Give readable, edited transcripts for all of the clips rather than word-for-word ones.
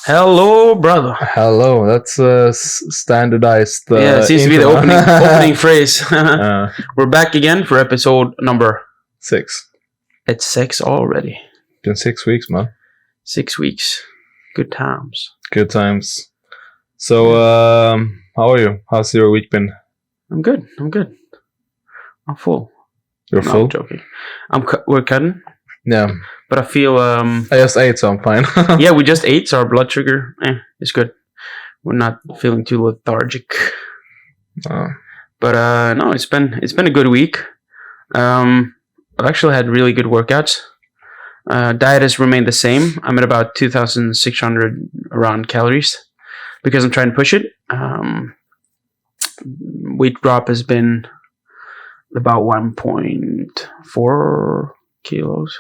Hello, brother. Hello, that's a standardized. Yeah, it seems to be the intro. opening phrase. Uh, We're back again for episode number. 6. It's 6 already. Been 6 weeks, man. 6 weeks. Good times. Good times. So, how are you? How's your week been? I'm good. I'm full. You're No, full? I'm joking. We're cutting, Yeah. but I feel I just ate, so I'm fine. yeah, we just ate, so our blood sugar is good. We're not feeling too lethargic. But no, it's been a good week. I've actually had really good workouts. Diet has remained the same. I'm at about 2,600 around calories because I'm trying to push it. Weight drop has been about 1.4 kilos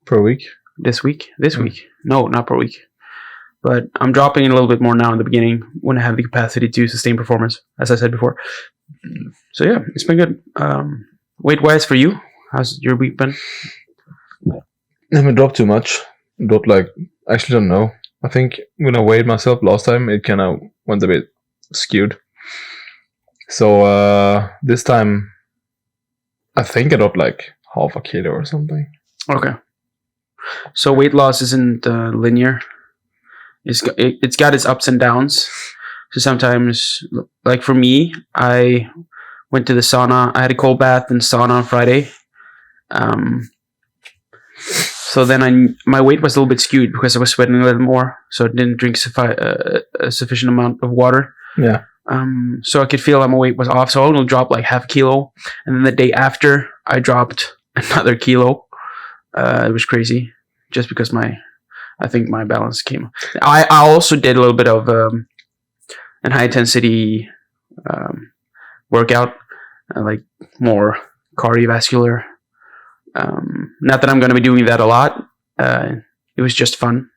Per week? this week. No, not per week. But I'm dropping a little bit more now in the beginning when I have the capacity to sustain performance, as I said before. So yeah, it's been good. Weight-wise for you, how's your week been? I haven't dropped too much. Actually don't know. I think when I weighed myself last time, it kind of went a bit skewed. So this time, I think I dropped like half a kilo or something. Okay. So weight loss isn't linear. It's got its ups and downs. So sometimes, like for me, I went to the sauna. I had a cold bath and sauna on Friday. So then my weight was a little bit skewed because I was sweating a little more. So I didn't drink a sufficient amount of water. Yeah. So I could feel that my weight was off. So I only dropped like half a kilo. And then the day after, I dropped another kilo. It was crazy. Just because I think my balance came. I also did a little bit of an high intensity workout, like more cardiovascular. Not that I'm going to be doing that a lot. It was just fun.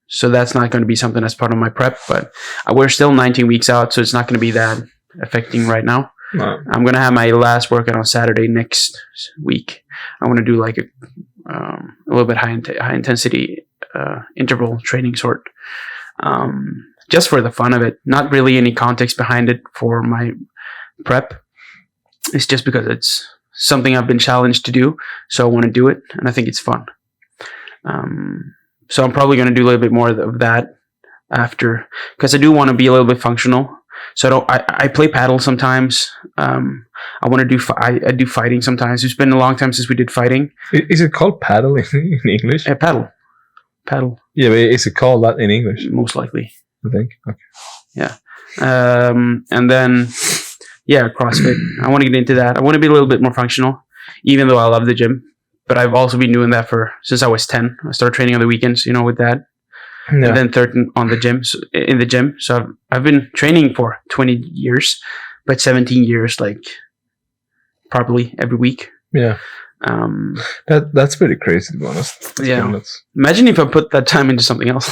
So that's not going to be something that's part of my prep, but we're still 19 weeks out, so it's not going to be that affecting right now. No. I'm going to have my last workout on Saturday next week. I want to do like a little bit high intensity interval training sort, just for the fun of it. Not really any context behind it for my prep. It's just because it's something I've been challenged to do, so I want to do it, and I think it's fun. So I'm probably going to do a little bit more of that after, because I do want to be a little bit functional. So I play paddle sometimes. I want to do I do fighting sometimes. It's been a long time since we did fighting. Is it called paddle in English? Paddle. Yeah, but is it called that in English? Most likely. I think. Okay. Yeah. And then, CrossFit. I want to get into that. I want to be a little bit more functional, even though I love the gym. But I've also been doing that since I was 10. I started training on the weekends, with that. Yeah. And then 13 in the gym. So I've been training for 20 years, but 17 years, like, properly every week. Yeah. That's pretty crazy, to be honest. Imagine if I put that time into something else.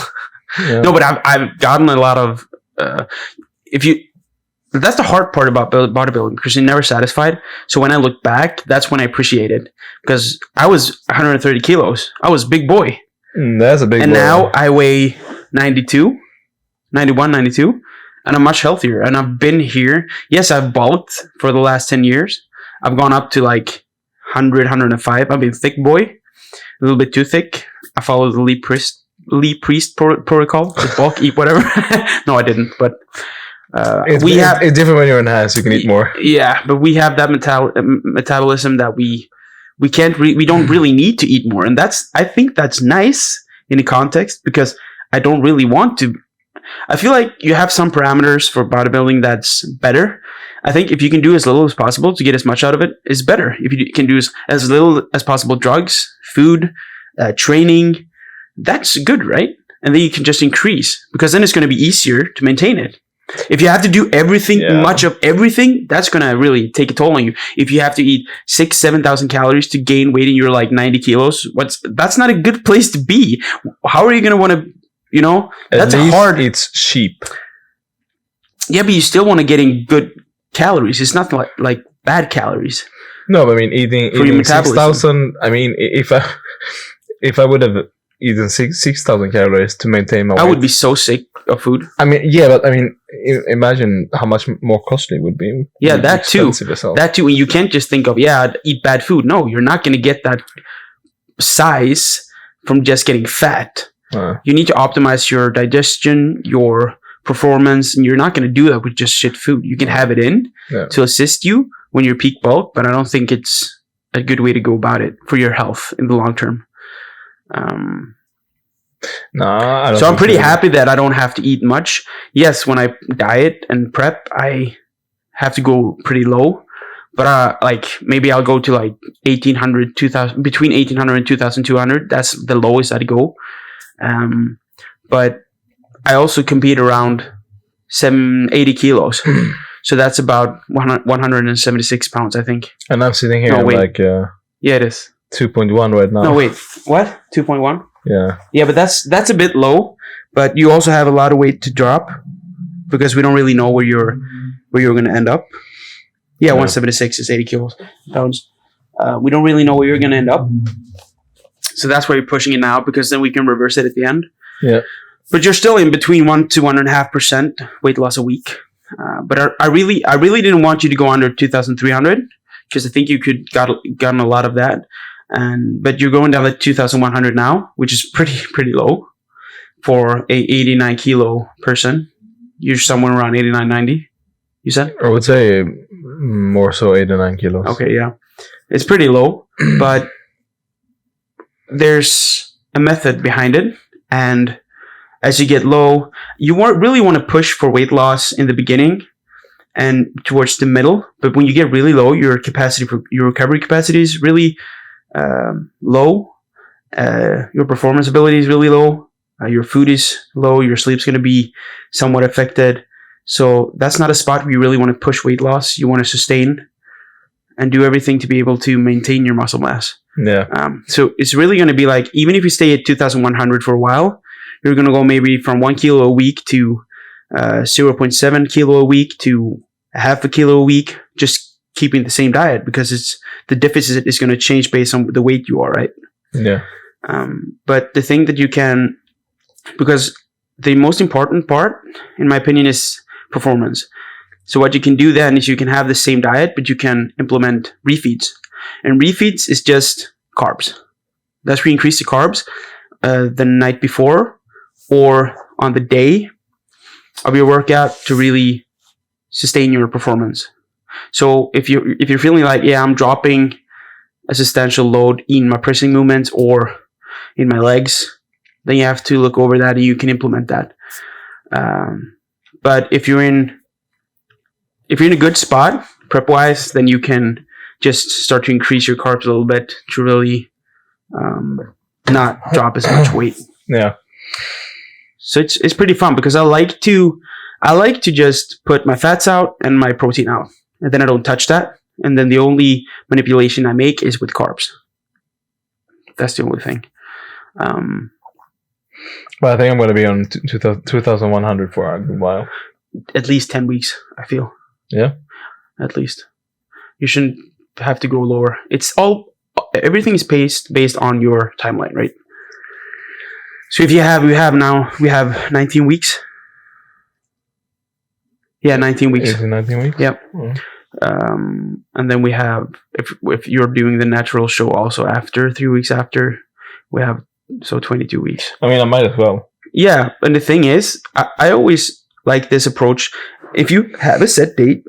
Yeah. No, but I've gotten a lot of, that's the hard part about bodybuilding, because you're never satisfied. So when I look back, that's when I appreciate it, because I was 130 kilos. I was a big boy. That's a big boy. And now I weigh 91, 92, and I'm much healthier. And I've been here. Yes, I've bulked for the last 10 years. I've gone up to like 100, 105. I've been thick boy, a little bit too thick. I followed the Lee Priest protocol. Just bulk, eat whatever. No, I didn't. But it's different when you're in house. You can eat more. Yeah, but we have that metabolism that we don't really need to eat more, and I think that's nice in the context, because I don't really want to. I feel like you have some parameters for bodybuilding that's better. I think if you can do as little as possible to get as much out of it is better. If you can do as little as possible drugs, food, training, that's good, right? And then you can just increase, because then it's going to be easier to maintain it. If you have to do everything, much of everything, that's going to really take a toll on you. If you have to eat 7,000 calories to gain weight and you're like 90 kilos, that's not a good place to be. How are you going to want to, that's hard. It's cheap. Yeah, but you still want to get in good calories. It's not like bad calories. No, but I mean, eating 6,000, I mean, if I would have eating 6,000 calories to maintain my weight. I would be so sick of food. I mean, yeah, but I mean, imagine how much more costly it would be. Yeah, It would be that too. expensive as hell. That too. And you can't just think of, I'd eat bad food. No, you're not going to get that size from just getting fat. You need to optimize your digestion, your performance, and you're not going to do that with just shit food. You can have it in to assist you when you're peak bulk, but I don't think it's a good way to go about it for your health in the long term. No, I don't. So I'm pretty happy that I don't have to eat much. Yes, when I diet and prep, I have to go pretty low. But like maybe I'll go to like 1,800, 2,000, between 1,800 and 2,200. That's the lowest I'd go. But I also compete around 80 kilos. So that's about 176 pounds, I think. And I'm sitting here like yeah, it is 2.1 right now. No, wait, what? 2.1? Yeah. Yeah, but that's a bit low. But you also have a lot of weight to drop because we don't really know where you're going to end up. Yeah, 176 is 80 pounds. We don't really know where you're going to end up. So that's why you're pushing it now, because then we can reverse it at the end. Yeah. But you're still in between 1 to 1.5% weight loss a week. But I really didn't want you to go under 2,300 because I think you could gotten a lot of that. But you're going down to 2,100 now, which is pretty low for a 89 kilo person. You're somewhere around 89, 90. You said? I would say more so 89 kilos. Okay, yeah. It's pretty low, but there's a method behind it. And as you get low, you really want to push for weight loss in the beginning and towards the middle. But when you get really low, your recovery capacity is really low. Your performance ability is really low. Your food is low. Your sleep's going to be somewhat affected. So that's not a spot where you really want to push weight loss. You want to sustain and do everything to be able to maintain your muscle mass. Yeah. So it's really going to be like, even if you stay at 2,100 for a while, you're going to go maybe from 1 kilo a week to 0.7 kilo a week to a half a kilo a week, just keeping the same diet, because the deficit is going to change based on the weight you are, right? Yeah. But the thing that you can, because the most important part, in my opinion, is performance. So what you can do then is you can have the same diet, but you can implement refeeds. And refeeds is just carbs. That's where you increase the carbs the night before or on the day of your workout to really sustain your performance. So if you're feeling like, I'm dropping a substantial load in my pressing movements or in my legs, then you have to look over that and you can implement that. But if you're in a good spot prep wise, then you can just start to increase your carbs a little bit to really not drop as much weight. Yeah. So it's pretty fun because I like to just put my fats out and my protein out, and then I don't touch that. And then the only manipulation I make is with carbs. That's the only thing. But I think I'm going to be on 2,100 for a while. At least 10 weeks, I feel. Yeah. At least. You shouldn't have to go lower. Everything is based on your timeline, right? So if we have 19 weeks. Yeah, 19 weeks. 18, 19 weeks? Yep. Mm. And then we have, if you're doing the natural show also after 3 weeks after, we have 22 weeks. I mean, I might as well. Yeah, and the thing is, I always like this approach. If you have a set date,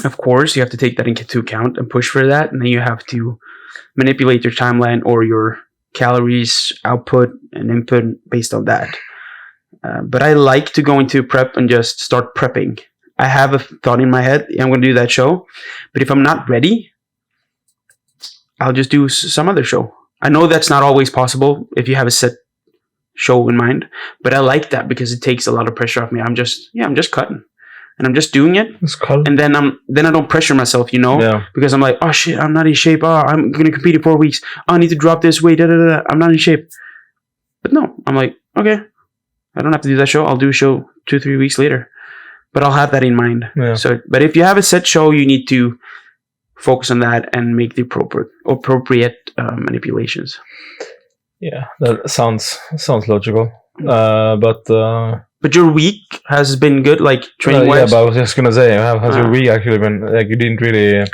of course, you have to take that into account and push for that. And then you have to manipulate your timeline or your calories, output, and input based on that. But I like to go into prep and just start prepping. I have a thought in my head, I'm going to do that show. But if I'm not ready, I'll just do some other show. I know that's not always possible if you have a set show in mind, but I like that because it takes a lot of pressure off me. I'm just cutting, and I'm just doing it. And then I don't pressure myself, because I'm like, oh shit, I'm not in shape. Oh, I'm gonna compete in 4 weeks. Oh, I need to drop this weight. I'm not in shape. But no, I'm like, okay, I don't have to do that show. I'll do a show 2-3 weeks later, but I'll have that in mind. Yeah. So, but if you have a set show, you need to focus on that and make the appropriate manipulations. Yeah, that sounds logical. But your week has been good, like training yeah, wise. but I was just gonna say, has your week actually been like you didn't really?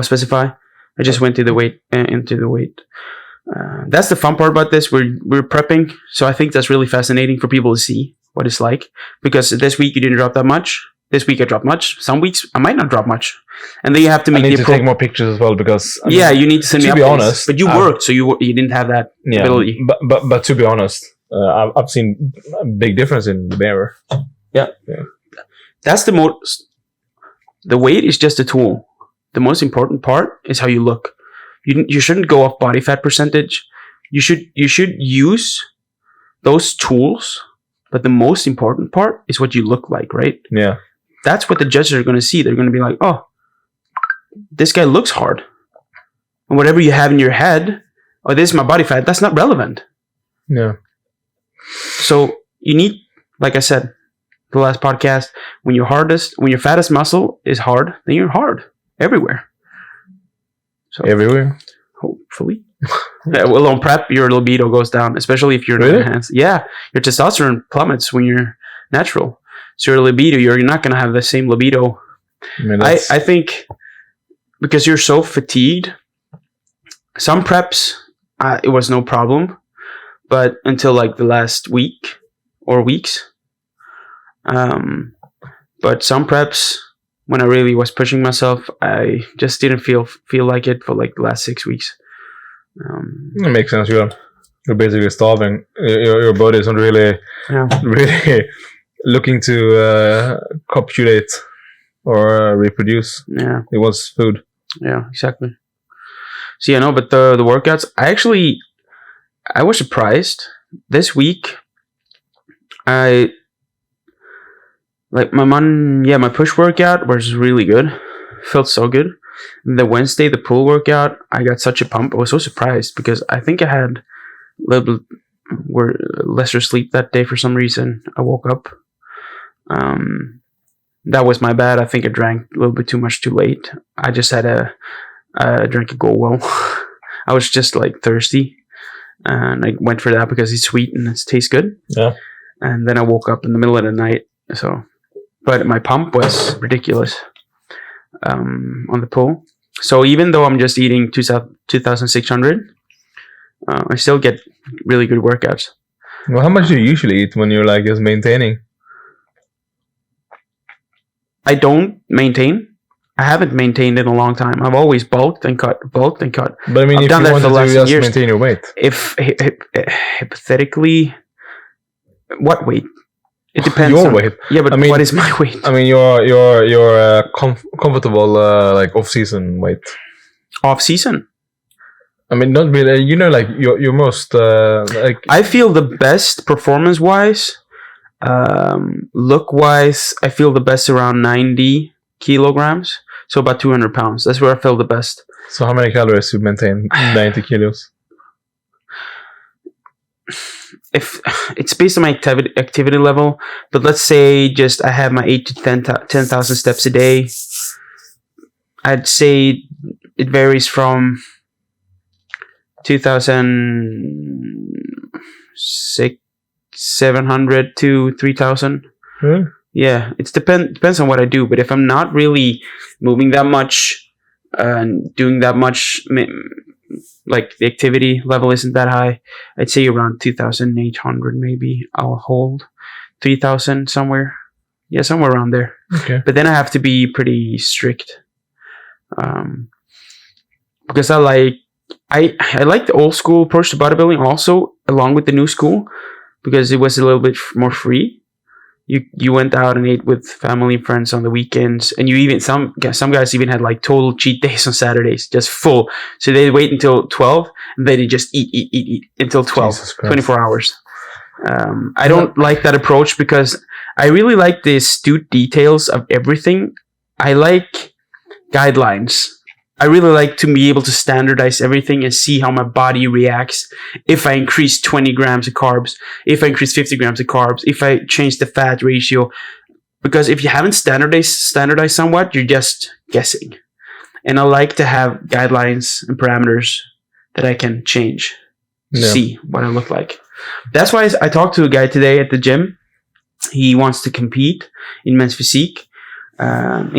Specify. I just went to the weight into the weight. That's the fun part about this. We're prepping, so I think that's really fascinating for people to see what it's like. Because this week you didn't drop that much. This week I dropped much. Some weeks I might not drop much, and then you have to make. I need to take more pictures as well because I mean, you need to send me. To be honest, but you worked, so you didn't have that ability. But to be honest, I've seen a big difference in the bearer. Yeah. That's the most. The weight is just a tool. The most important part is how you look. You shouldn't go off body fat percentage. You should use those tools, but the most important part is what you look like, right? Yeah. That's what the judges are going to see. They're going to be like, oh, this guy looks hard. And whatever you have in your head, oh, this is my body fat, that's not relevant. Yeah. So you need, like I said, the last podcast, when your fattest muscle is hard, then you're hard everywhere. So everywhere? Hopefully. Well, on prep, your libido goes down, especially if you're really? enhanced. Yeah, your testosterone plummets when you're natural. So your libido, you're not going to have the same libido. I think because you're so fatigued, some preps, it was no problem. But until like the last week or weeks. But some preps, when I really was pushing myself, I just didn't feel like it for like the last 6 weeks. It makes sense. You're basically starving. Your body isn't really looking to copulate or reproduce. Yeah, it wants food. Yeah, exactly. So yeah, no, but the workouts, I was surprised this week. My push workout was really good. Felt so good. The Wednesday, the pull workout, I got such a pump. I was so surprised because I think I had a little bit lesser sleep that day for some reason. I woke up. That was my bad. I think I drank a little bit too much too late. I just had I drank a Go Well. I was just like thirsty. And I went for that because it's sweet and it tastes good. Yeah. And then I woke up in the middle of the night. But my pump was ridiculous on the pull. So even though I'm just eating 2,600, I still get really good workouts. Well, how much do you usually eat when you're like just maintaining? I don't maintain. I haven't maintained in a long time. I've always bulked and cut. But I mean, I've if done you that wanted for the last to just years. maintain your weight. If hypothetically, what weight? It depends. Your weight. Yeah, but I mean, what is my weight? I mean, your comfortable like off-season weight. Off-season? I mean, not really. You know, like your most like. I feel the best performance-wise, look-wise. I feel the best around 90 kilograms, so about 200 pounds. That's where I feel the best. So how many calories do you maintain 90 kilos? If it's based on my activity level, but let's say just I have my 8 to 10,000 steps a day. I'd say it varies from 2,700 to 3,000. Yeah, it depends on what I do. But if I'm not really moving that much and doing that much, like the activity level isn't that high, I'd say around 2,800 maybe. I'll hold 3,000 somewhere. Yeah, somewhere around there. Okay. But then I have to be pretty strict, because I like the old school approach to bodybuilding also, along with the new school, because it was a little bit more free. You went out and ate with family and friends on the weekends, and you even some guys even had like total cheat days on Saturdays, just full. So they wait until 12, and then they just eat until 12, 24 hours. I don't like that approach because I really like the astute details of everything. I like guidelines. I really like to be able to standardize everything and see how my body reacts if I increase 20 grams of carbs, if I increase 50 grams of carbs, if I change the fat ratio. Because if you haven't standardized somewhat, you're just guessing. And I like to have guidelines and parameters that I can change. to see what I look like. That's why I talked to a guy today at the gym. He wants to compete in men's physique, and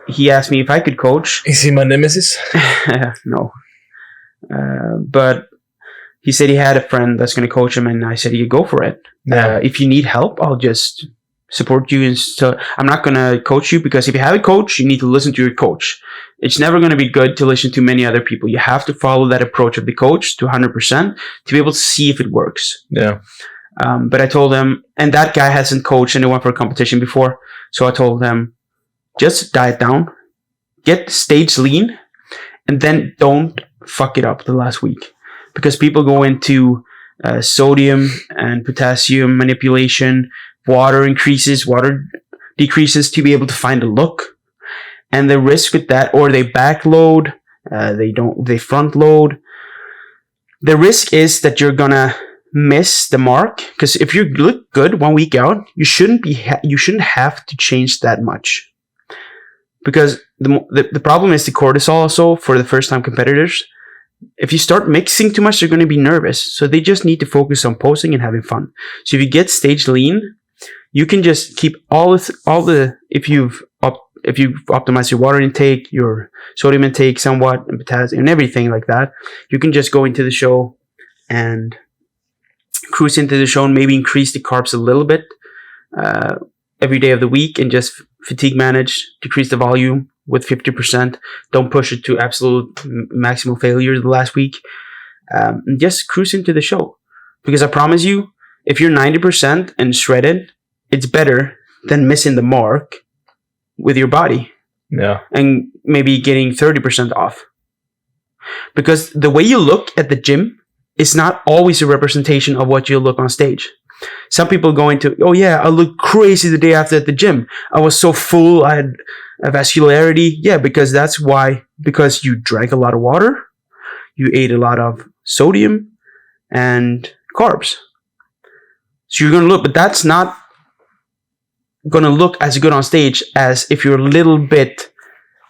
he asked me if I could coach. Is he my nemesis? No, but he said he had a friend that's going to coach him, and I said, "You go for it. If you need help, I'll just support you." And so I'm not going to coach you, because if you have a coach, you need to listen to your coach. It's never going to be good to listen to many other people. You have to follow that approach of the coach to 100% to be able to see if it works. Yeah. But I told him, and that guy hasn't coached anyone for a competition before, so I told him, just diet down, get stage lean, and then don't fuck it up the last week. Because people go into sodium and potassium manipulation, water decreases to be able to find a look. And the risk with that, or they backload, they front load. The risk is that you're gonna miss the mark, because if you look good 1 week out, you shouldn't have to change that much. Because the problem is the cortisol also for the first time competitors. If you start mixing too much, they're going to be nervous. So they just need to focus on posing and having fun. So if you get stage lean, you can just keep if you've optimized your water intake, your sodium intake somewhat, and potassium and everything like that, you can just go into the show and cruise into the show and maybe increase the carbs a little bit every day of the week, and just fatigue manage, decrease the volume with 50%. Don't push it to absolute maximal failure the last week. And just cruise into the show. Because I promise you, if you're 90% and shredded, it's better than missing the mark with your body. Yeah. And maybe getting 30% off. Because the way you look at the gym is not always a representation of what you look on stage. Some people go into, oh yeah, I look crazy the day after at the gym. I was so full, I had a vascularity. Yeah, because that's why. Because you drank a lot of water, you ate a lot of sodium and carbs. So you're going to look, but that's not going to look as good on stage as if you're a little bit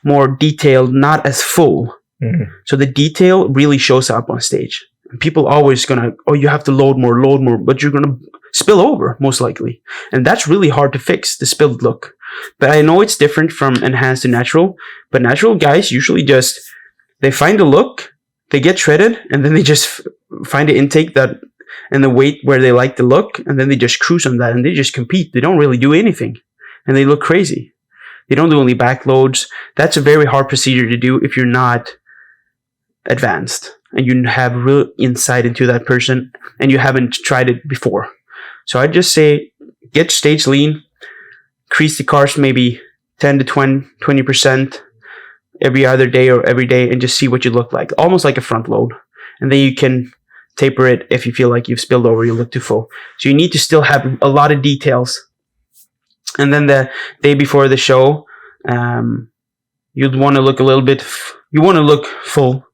more detailed, not as full. Mm-hmm. So the detail really shows up on stage. And people always going to, oh, you have to load more, but you're going to spill over, most likely. And that's really hard to fix, the spilled look. But I know it's different from enhanced to natural. But natural guys usually just, they find a look, they get shredded, and then they just find the intake that and the weight where they like the look, and then they just cruise on that, and they just compete. They don't really do anything, and they look crazy. They don't do any backloads. That's a very hard procedure to do if you're not advanced and you have real insight into that person and you haven't tried it before. So I just say, get stage lean, increase the carbs maybe 10 to 20% every other day or every day, and just see what you look like, almost like a front load. And then you can taper it if you feel like you've spilled over, you look too full. So you need to still have a lot of details. And then the day before the show, you'd want to look a little bit, you want to look full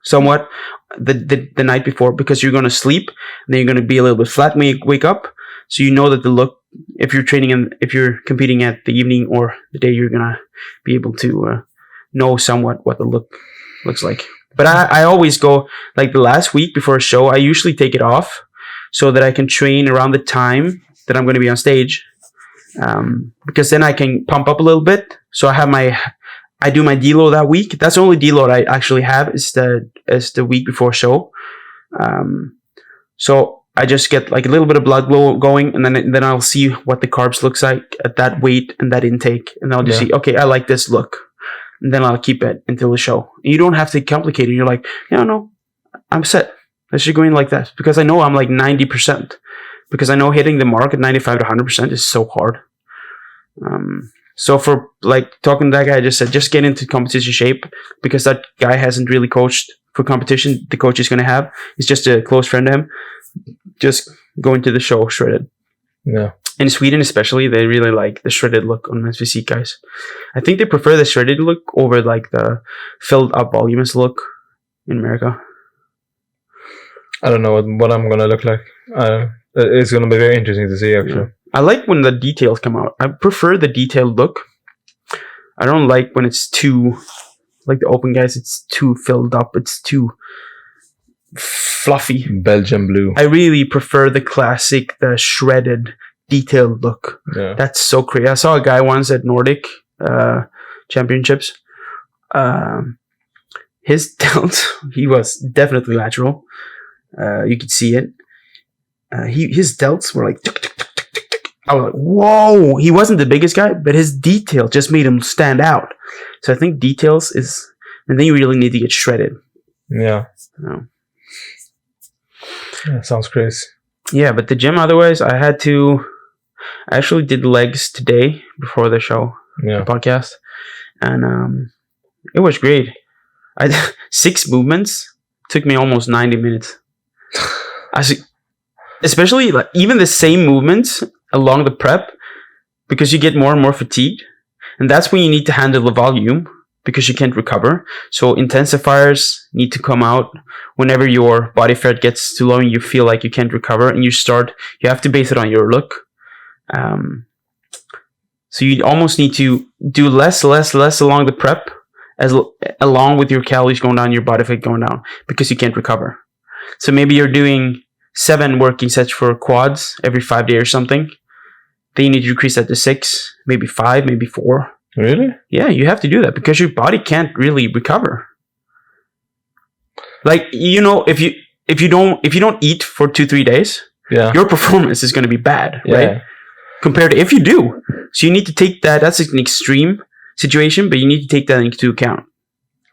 somewhat the night before, because you're going to sleep and then you're going to be a little bit flat when you wake up. So you know that the look, if you're training and if you're competing at the evening or the day, you're going to be able to know somewhat what the look looks like. But I always go, like the last week before a show, I usually take it off so that I can train around the time that I'm going to be on stage. Because then I can pump up a little bit. So I do my deload that week. That's the only deload I actually have is the week before show. So I just get like a little bit of blood flow going, and then I'll see what the carbs looks like at that weight and that intake, and I'll just see, okay, I like this look, and then I'll keep it until the show. And you don't have to complicate it. You're like, yeah, no, I'm set. I should go in like that, because I know I'm like 90%, because I know hitting the mark at 95 to 100% is so hard. So for like talking to that guy, I just said, just get into competition shape, because that guy hasn't really coached for competition. The coach is going to have is just a close friend to him. Just go into the show shredded. Yeah. In Sweden especially, they really like the shredded look on men's physique guys. I think they prefer the shredded look over like the filled up voluminous look in America. I don't know what I'm going to look like. It's going to be very interesting to see, actually. Yeah. I like when the details come out. I prefer the detailed look. I don't like when it's too, like the open guys, it's too filled up. It's too fluffy. Belgian blue. I really prefer the classic, the shredded, detailed look. Yeah. That's so crazy. I saw a guy once at Nordic Championships. His delt, he was definitely natural. You could see it. His delts were like. Tuk, tuk, tuk, tuk, tuk, tuk. I was like, whoa! He wasn't the biggest guy, but his detail just made him stand out. So I think details is, and then you really need to get shredded. Yeah. Oh. Yeah, sounds crazy. Yeah, but the gym. Otherwise, I actually did legs today before the show, Yeah. the podcast, and it was great. I did 6 movements. Took me almost 90 minutes. Especially like even the same movements along the prep, because you get more and more fatigued, and that's when you need to handle the volume because you can't recover. So intensifiers need to come out whenever your body fat gets too low and you feel like you can't recover, and you have to base it on your look. So you almost need to do less along the prep, along with your calories going down, your body fat going down, because you can't recover. So maybe you're doing 7 working sets for quads every 5 days or something. Then you need to decrease that to 6, maybe 5, maybe 4. Really? Yeah, you have to do that because your body can't really recover. Like, if you don't eat for 2-3 days, Yeah. your performance is going to be bad, Yeah. right? Compared to if you do. So you need to take that. That's an extreme situation, but you need to take that into account.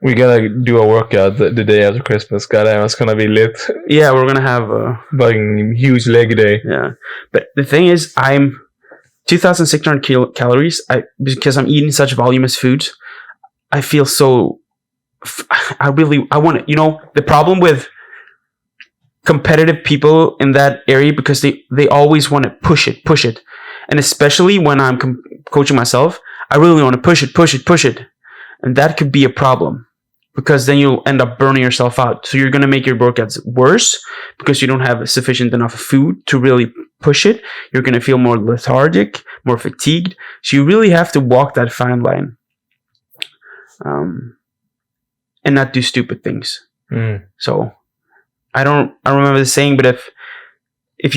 We gotta do a workout the day after Christmas. Goddamn, it's gonna be lit. Yeah, we're gonna have a Fucking huge leg day. Yeah, but the thing is, I'm 2,600 calories. Because I'm eating such voluminous foods, I feel so. I want it. The problem with competitive people in that area, because they always want to push it, and especially when I'm coaching myself, I really want to push it, and that could be a problem. Because then you'll end up burning yourself out. So you're going to make your workouts worse because you don't have sufficient enough food to really push it. You're going to feel more lethargic, more fatigued. So you really have to walk that fine line. And not do stupid things. Mm. So I remember the saying, but if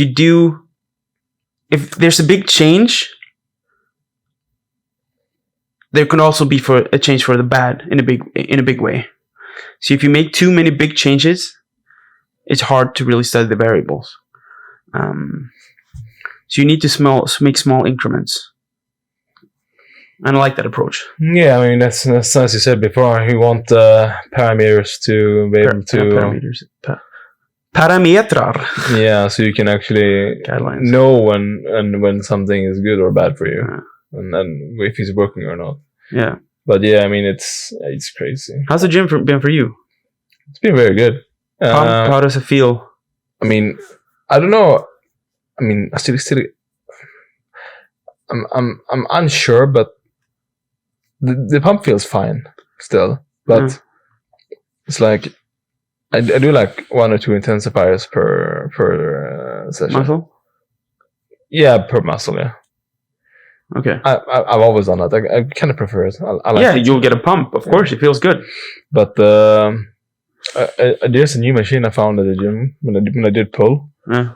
there's a big change, there can also be for a change for the bad in a big way. So if you make too many big changes, it's hard to really study the variables. So you need to make small increments. And I like that approach. Yeah, I mean that's as you said before. You want parameters to be able to Parametrar. Yeah, so you can actually Guidelines. know when something is good or bad for you, and if it's working or not. Yeah. But yeah, I mean it's crazy. How's the gym been for you? It's been very good. How does it feel? I mean, I don't know. I mean, I still I'm unsure, but the pump feels fine still. But it's like I do like 1 or 2 intensifiers per session. Muscle? Yeah, per muscle. Yeah. Okay. I've always done that. I kind of prefer it. I like it. You'll get a pump. Of course, it feels good. But there's a new machine I found at the gym when I did pull. Yeah.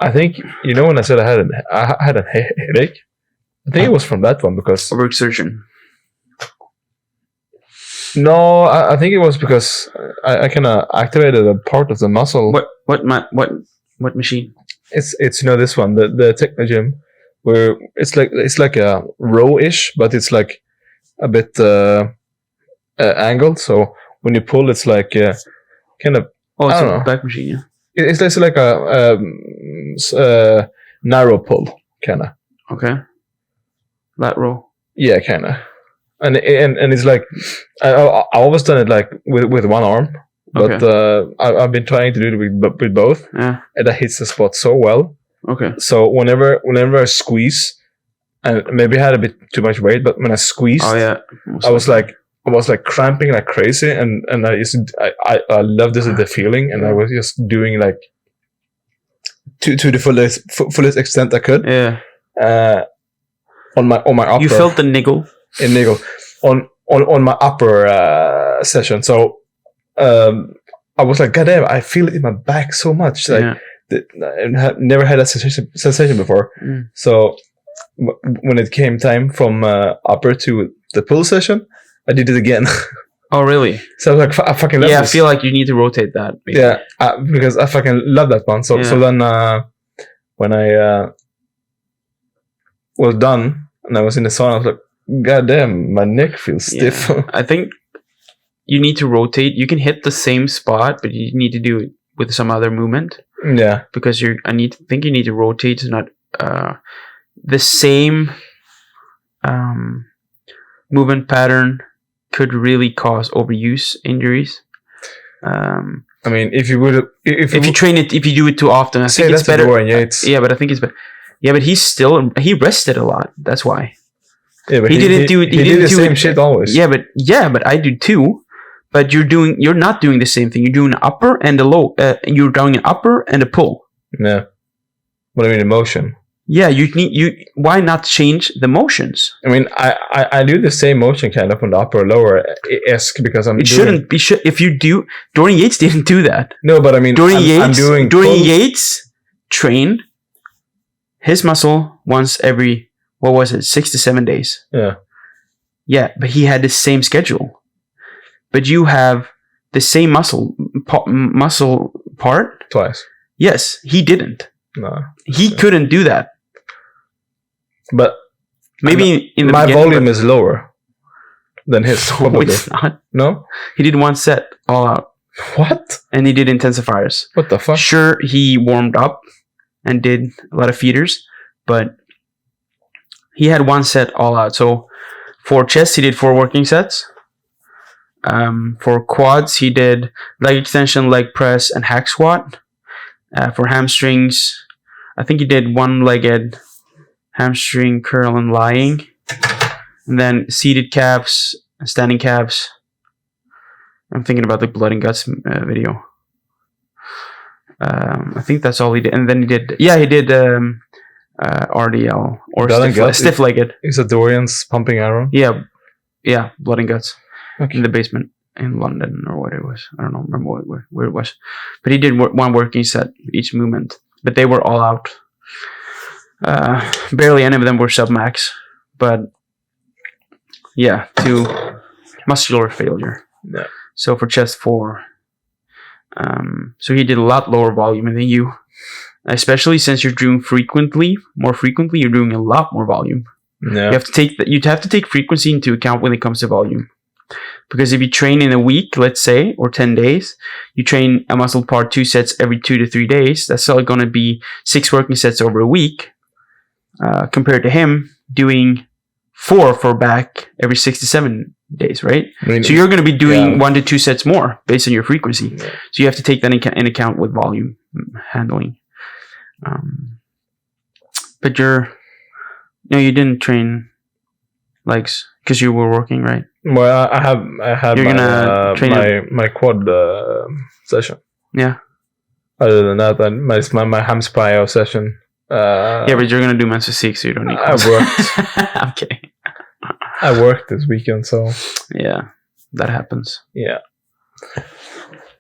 I think when I said I had a headache. I think it was from that one because Overexertion. No, I think it was because I kind of activated a part of the muscle. What machine? It's this one, the Techno Gym, where it's like a row-ish, but it's like a bit angled. So when you pull, it's like kind of. Oh, it's I don't know. Back machine. Yeah. It's like a narrow pull, kind of. Okay. Lateral. Yeah, kind of. And it's like I always done it like with one arm, but I've been trying to do it with both, and that hits the spot so well. Okay. So whenever I squeeze, and maybe I had a bit too much weight, but when I squeezed, I was like cramping like crazy, and I loved the feeling, and I was just doing like to the fullest extent I could. Yeah. On my upper. You felt the niggle. In niggle on my upper session. So I I was like, God damn, I feel it in my back so much. Like, I never had that sensation before. So when it came time from upper to the pull session, I did it again. Oh, really? So I was like, I fucking love this. I feel like you need to rotate that. Maybe. Yeah, because I fucking love that one. So then when I was done and I was in the sauna, I was like, God damn, my neck feels stiff. I think you need to rotate. You can hit the same spot, but you need to do it with some other movement. Yeah, because you need to rotate, not the same movement pattern could really cause overuse injuries. I mean, if you do it too often, I think it's better. But I think it's better. Yeah, but he rested a lot. That's why. Yeah, but he did the same shit always. Yeah, but I do too. But you're not doing the same thing. You're doing an upper and a low. You're doing an upper and a pull. Yeah. What I mean, motion. Yeah, why not change the motions? I mean, I do the same motion kind of on the upper lower esque because I'm. Shouldn't be. If you do, Dorian Yates didn't do that. No, but I mean, Dorian Yates trained his muscle once every 6 to 7 days. Yeah. Yeah, but he had the same schedule. But you have the same muscle part twice. Yes, he didn't. No, he couldn't do that. But maybe in the my volume is lower than his. No, it's not. No, he did one set all out. What? And he did intensifiers. What the fuck? Sure, he warmed up and did a lot of feeders, but he had one set all out. So for chest, he did 4 working sets. For quads, he did leg extension, leg press, and hack squat. For hamstrings, I think he did 1-legged hamstring curl and lying, and then seated calves, standing calves. I'm thinking about the blood and guts video. I think that's all he did, and then he did RDL or stiff-legged. Is it Dorian's pumping iron? Yeah, blood and guts in the basement in London or what it was. I don't know, remember where it was. But he did one working set each movement, but they were all out. Barely any of them were sub-max, but yeah, to muscular failure. Yeah. So for chest 4, so he did a lot lower volume than you, especially since you're doing more frequently, you're doing a lot more volume. Yeah. You have to take frequency into account when it comes to volume. Because if you train in a week, let's say, or 10 days, you train a muscle part 2 sets every 2 to 3 days, that's still going to be 6 working sets over a week, compared to him doing 4 for back every 6 to 7 days, right? So you're going to be doing 1 to 2 sets more based on your frequency. Yeah. So you have to take that in account with volume handling. But you didn't train legs because you were working, right? Well, I have You're gonna train my quad session. Yeah. Other than that, my ham spy session. Yeah, but you're gonna do men's physique, so you don't need. I worked. I'm kidding. I worked this weekend, so yeah, that happens. Yeah.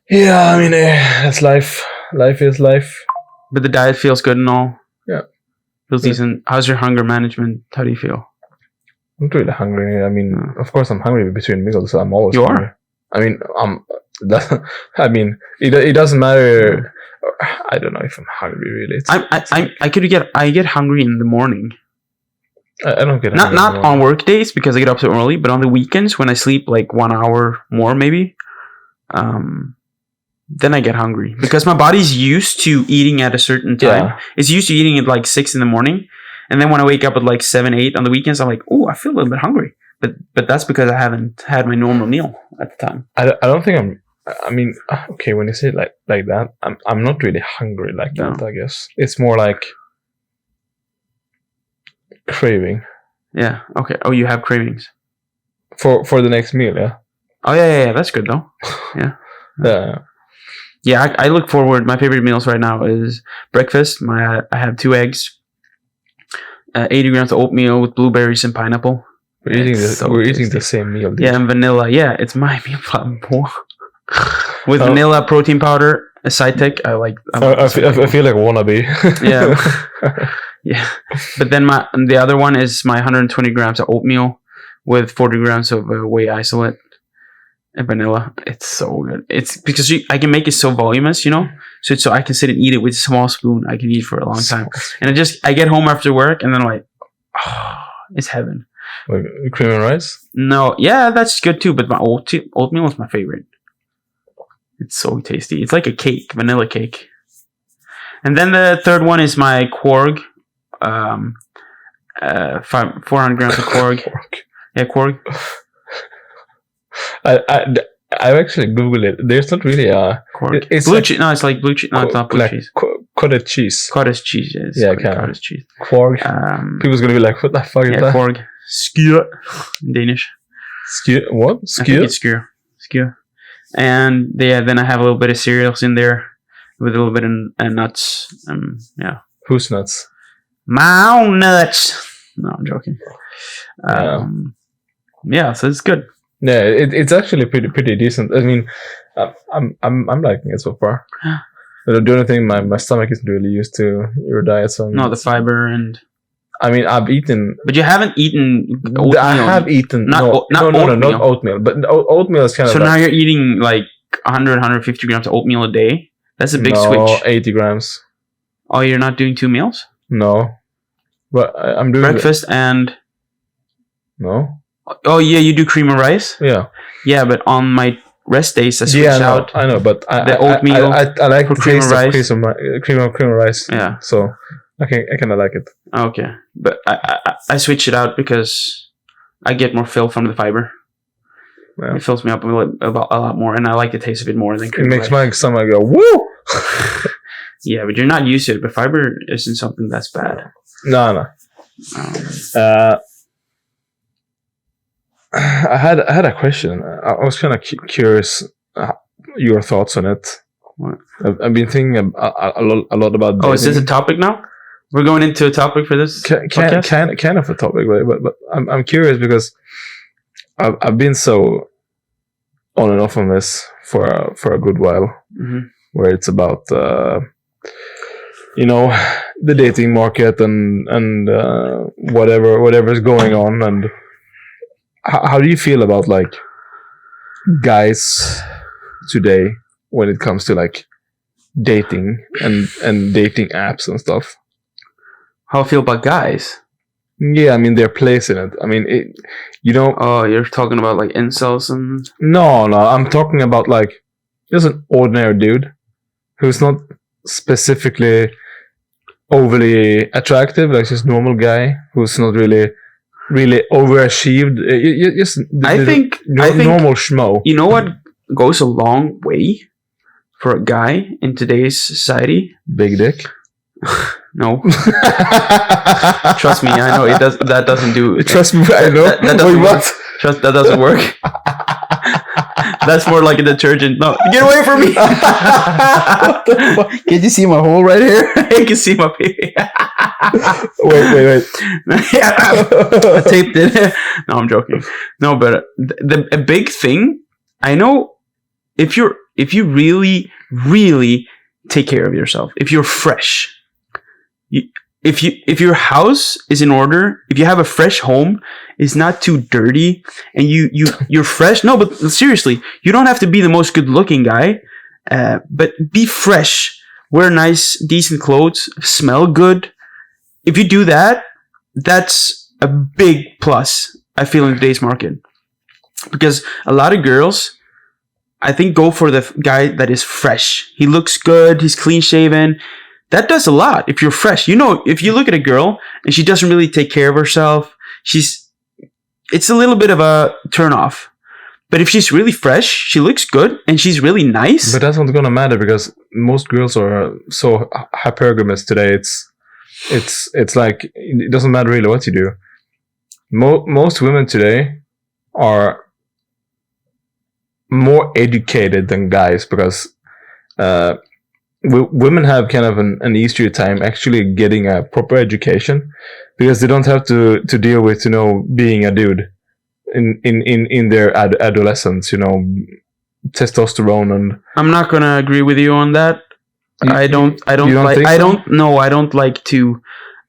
Yeah, I mean, that's life. Life is life. But the diet feels good and all. Yeah. Feels decent. How's your hunger management? How do you feel? I'm not really hungry. I mean, of course, I'm hungry between meals, so I'm always hungry. Are? I mean, it doesn't matter. I don't know if I'm hungry really. I get hungry in the morning. I don't get hungry. Not on work days because I get up so early, but on the weekends when I sleep like 1 hour more maybe, then I get hungry because my body's used to eating at a certain time. Yeah. It's used to eating at like 6 in the morning. And then when I wake up at like 7, 8 on the weekends, I'm like, oh, I feel a little bit hungry. But that's because I haven't had my normal meal at the time. I don't think I mean, okay, when you say it like that, I'm not really hungry like that, I guess. It's more like craving. Yeah, okay. Oh, you have cravings. For the next meal, yeah? Oh, yeah. That's good, though. Yeah. Yeah, I look forward. My favorite meals right now is breakfast. I have 2 eggs. 80 grams of oatmeal with blueberries and pineapple. We're eating the same meal. Yeah, and vanilla. Yeah, it's my meal plan. with vanilla protein powder, a Cytec. I like I feel like a wannabe. Yeah. Yeah. But then the other one is my 120 grams of oatmeal with 40 grams of whey isolate and vanilla. It's so good. It's because I can make it so voluminous, so I can sit and eat it with a small spoon. I can eat for a long time. And I get home after work and then I'm like, oh, it's heaven. Like cream and rice? No, yeah, that's good too. But my oatmeal is my favorite. It's so tasty. It's like a cake, vanilla cake. And then the third one is my Quarg. 400 grams of Quarg. Yeah, Quarg. I've actually googled it. There's not really a Quarg. It's blue cheese. No, it's like blue cheese. No, it's not blue cheese. Cottage cheese. Cottage cheese. Yeah, kind of. Cottage cheese. Quarg. People's gonna be like, "What the fuck is that?" Quarg. Skyr in Danish. Skyr. What? Skyr. I think it's skyr. Skyr. And then I have a little bit of cereals in there with a little bit of nuts. Yeah. Whose nuts? My own nuts. No, I'm joking. Yeah, so it's good. Yeah, it's actually pretty decent. I mean, I'm liking it so far. The only thing, my stomach isn't really used to your diet, so no, the fiber and. I mean, I've eaten. But you haven't eaten oatmeal. I have eaten. Not oatmeal. But oatmeal is kind of. So now you're eating like 150 grams of oatmeal a day. That's a big switch. 80 grams. Oh, you're not doing 2 meals? No. But I'm doing breakfast and. No. Oh yeah, you do cream and rice. Yeah. Yeah, but on my rest days, I switch out. I know, but the oatmeal. I like the cream taste and rice. of cream and rice. Yeah. So I kind of like it. Okay, but I switch it out because I get more fill from the fiber. Yeah. It fills me up a lot more, and I like the taste of it more than cream. It makes my stomach go woo. Yeah, but you're not used to it. But fiber isn't something that's bad. No. I had a question. I was kind of curious your thoughts on it. What? I've been thinking a lot about. Oh, is this a topic now? We're going into a topic for this podcast? Kind of a topic, but I'm curious because I've been so on and off on this for a good while, where it's about the dating market and whatever's going on. And how do you feel about like guys today when it comes to like dating and dating apps and stuff? How I feel about guys? Yeah, I mean their place in it. I mean, Oh, you're talking about like incels and. No, I'm talking about like just an ordinary dude who's not specifically overly attractive, like just normal guy who's not really overachieved. I think normal schmo. You know what goes a long way for a guy in today's society? Big dick. No. Trust me, I know it does. That doesn't do. Trust me, I know. That doesn't work. Trust that doesn't work. That's more like a detergent. No, get away from me! What the fuck? Can you see my hole right here? You can see my pee. Wait. I taped it. No, I'm joking. No, but a big thing. I know if you really, really take care of yourself, if you're fresh, if your house is in order, if you have a fresh home, it's not too dirty, and you're fresh. No, but seriously, you don't have to be the most good looking guy, but be fresh, wear nice, decent clothes, smell good. If you do that, that's a big plus, I feel, in today's market, because a lot of girls, I think, go for the guy that is fresh. He looks good. He's clean shaven. That does a lot if you're fresh. If you look at a girl and she doesn't really take care of herself, it's a little bit of a turn off. But if she's really fresh, she looks good, and she's really nice. But that's not gonna matter because most girls are so hypergamous today. It's like it doesn't matter really what you do. Most women today are more educated than guys because women have kind of an easier time actually getting a proper education because they don't have to deal with being a dude in their adolescence, testosterone and. I'm not gonna agree with you on that. I don't like. I don't. No, I don't like to.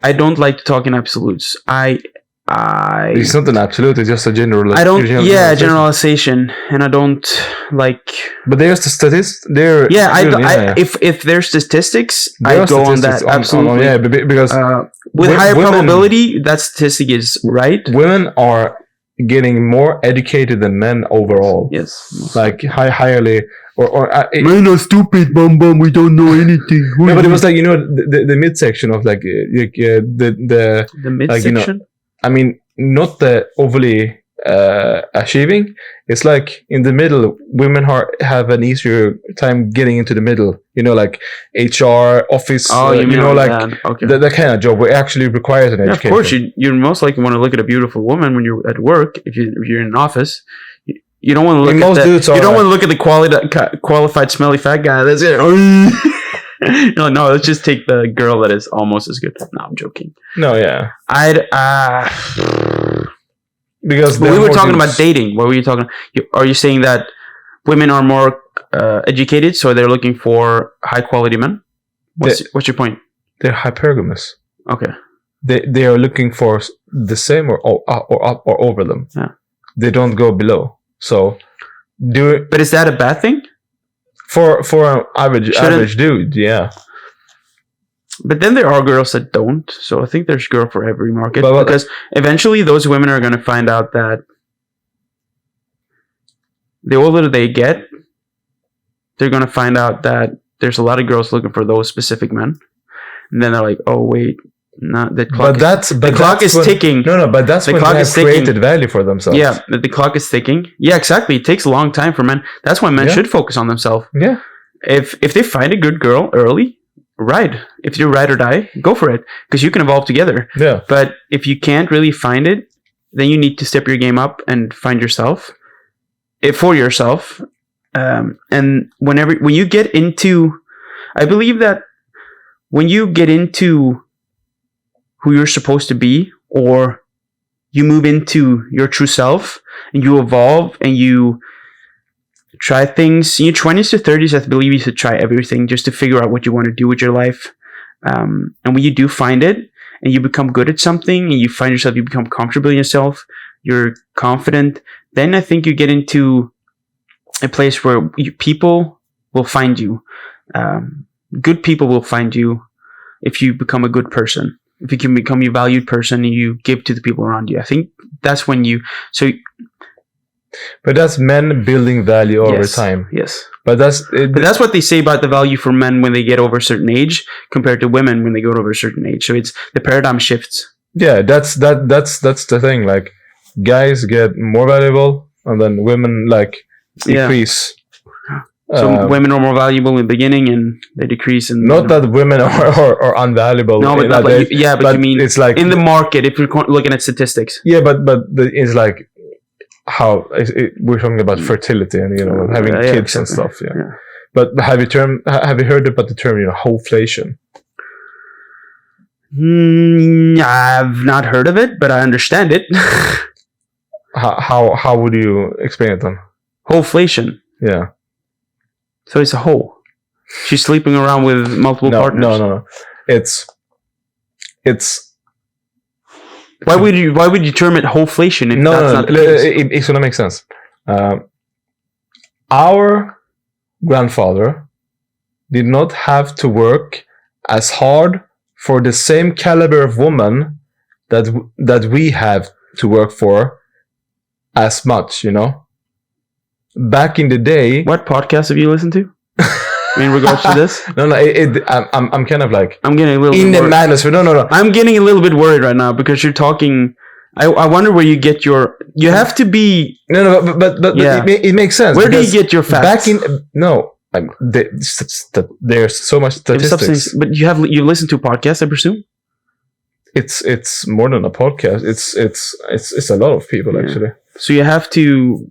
I don't like to talk in absolutes. It's not an absolute. It's just a general. I don't. Generalization, and I don't like. But there's the statistics. If there's statistics, I go on that absolutely. Because with higher probability, that statistic is right. Women are getting more educated than men overall. Yes. Like highly. Men are stupid, bum. We don't know anything. No, but it was like the midsection of like the midsection. I mean, not the overly achieving. It's like in the middle, women have an easier time getting into the middle. Like HR, office. Oh, you mean like that kind of job where it actually requires an education. Of course, you most likely want to look at a beautiful woman when you're at work. If you're in an office. You don't want to look you don't want to look at the qualified smelly fat guy. That's it. No, let's just take the girl that is almost as good. No, I'm joking. No, yeah. Because we were talking about dating. What were you talking? Are you saying that women are more educated, so they're looking for high quality men? What's your point? They're hypergamous. Okay. They are looking for the same or up or over them. Yeah. They don't go below. So, but is that a bad thing? For an average dude, yeah. But then there are girls that don't. So I think there's girl for every market. Because eventually those women are going to find out that the older they get, they're going to find out that there's a lot of girls looking for those specific men. And then they're like, oh, wait. No, the clock is ticking. No, but that's when they have created value for themselves. Yeah, the clock is ticking. Yeah, exactly. It takes a long time for men. That's why men should focus on themselves. Yeah. If they find a good girl early, ride. If you ride or die, go for it because you can evolve together. Yeah. But if you can't really find it, then you need to step your game up and find yourself. For yourself. And when you get into, I believe that when you get into who you're supposed to be, or you move into your true self and you evolve and you try things in your 20s to 30s, I believe you should try everything just to figure out what you want to do with your life. And when you do find it and you become good at something and you find yourself, you become comfortable in yourself, you're confident, then I think you get into a place where people will find you. Good people will find you if you become a good person. If you can become a valued person and you give to the people around you, I think that's when you. But that's men building value over time. Yes. But that's what they say about the value for men when they get over a certain age compared to women when they go over a certain age. So it's the paradigm shifts. Yeah, that's the thing. Like guys get more valuable, and then women decrease. So women are more valuable in the beginning, and they decrease. Not that women are unvaluable. No, but but you mean it's like in the market if you're looking at statistics. Yeah, but it's like how we're talking about fertility and having kids and stuff. Yeah. But have you heard about the term hoflation? I've not heard of it, but I understand it. How would you explain it then? Hoflation. Yeah. So it's a hoe. She's sleeping around with multiple partners. No. It's. Why would you term it hoflation? If that's not the case? It's gonna make sense. Our grandfather did not have to work as hard for the same caliber of woman that we have to work for as much, Back in the day, what podcast have you listened to in regards to this? No. I'm kind of like I'm getting a little in bit the manosphere. No. I'm getting a little bit worried right now because you're talking. I wonder where you get your. You have to be. No, but it makes sense. Where do you get your facts? There's so much statistics. But you listen to podcasts, I presume. It's more than a podcast. It's a lot of people actually. So you have to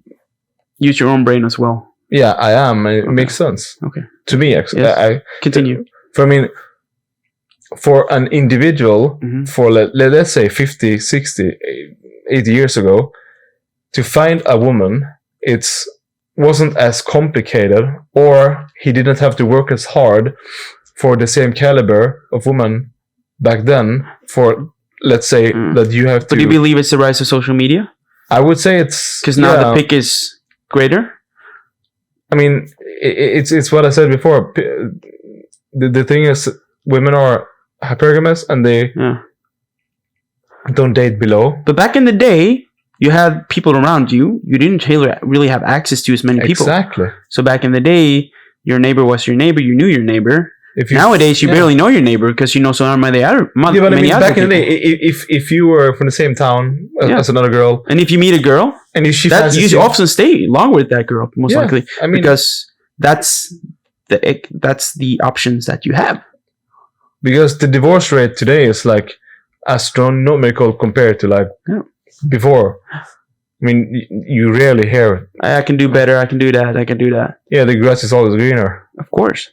use your own brain as well. Yeah, I am. It makes sense. Okay. To me, actually. Yes. Continue. For an individual, for let's say 50, 60, 80 years ago, to find a woman, it's wasn't as complicated, or he didn't have to work as hard for the same caliber of woman back then. For let's say that you have to. But do you believe it's the rise of social media? I would say it's because now the pick is greater. I mean, it's what I said before. The thing is, women are hypergamous and they don't date below. But back in the day, you had people around you. You didn't really have access to as many people. Exactly. So back in the day, your neighbor was your neighbor. You knew your neighbor. Nowadays, you barely know your neighbor because you know so many other. But I mean, back in the day, if you were from the same town as another girl, and if you meet a girl, and if she you often stay longer with that girl, most likely, I mean, because that's the options that you have. Because the divorce rate today is like astronomical compared to like before. I mean, you rarely hear. I can do better. I can do that. I can do that. Yeah, the grass is always greener. Of course.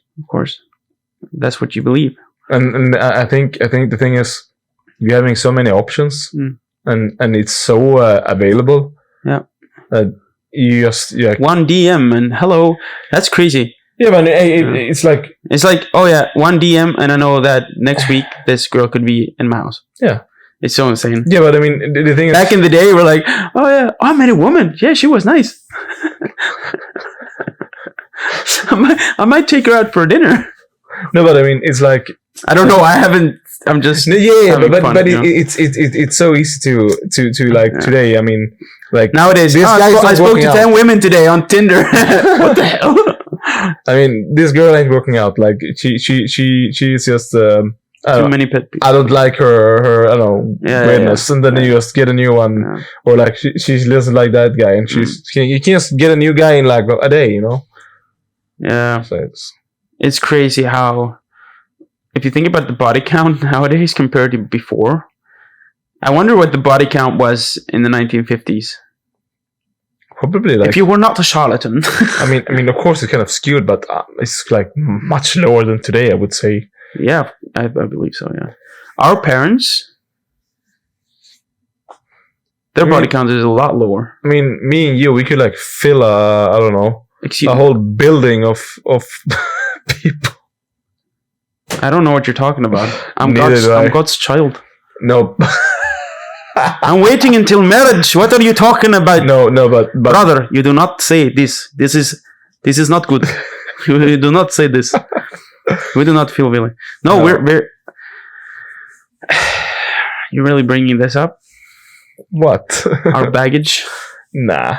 That's what you believe. And I think the thing is, you're having so many options, and it's so available. Yeah. That you just one DM and hello. That's crazy. Yeah, but it's like one DM and I know that next week this girl could be in my house. Yeah. It's so insane. Yeah, but I mean, the thing is, back in the day, we're like, oh yeah, I met a woman. Yeah, she was nice. I might take her out for dinner. No, but I mean, it's like I don't know. I haven't. I'm just but it's so easy to like today. I mean, like nowadays, I spoke to 10 women today on Tinder. What the hell? I mean, this girl ain't working out. Like she's just too many pet peeves. I don't like her I don't know greatness, and then you just get a new one, or like she doesn't like that guy, and you can't get a new guy in like a day, you know. Yeah, so it's crazy how, if you think about the body count nowadays compared to before, I wonder what the body count was in the 1950s. Probably like, if you were not a charlatan. I mean, of course it's kind of skewed, but it's like much lower than today, I would say. Yeah, I believe so. Yeah, our parents, their body count is a lot lower. I mean, me and you, we could like fill I don't know, a whole building of people. I don't know what you're talking about. I'm God's child. No. I'm waiting until marriage. What are you talking about? No, but brother, you do not say this. This is not good. You do not say this. We do not feel willing. No, we're. You're really bringing this up? What? Our baggage? Nah.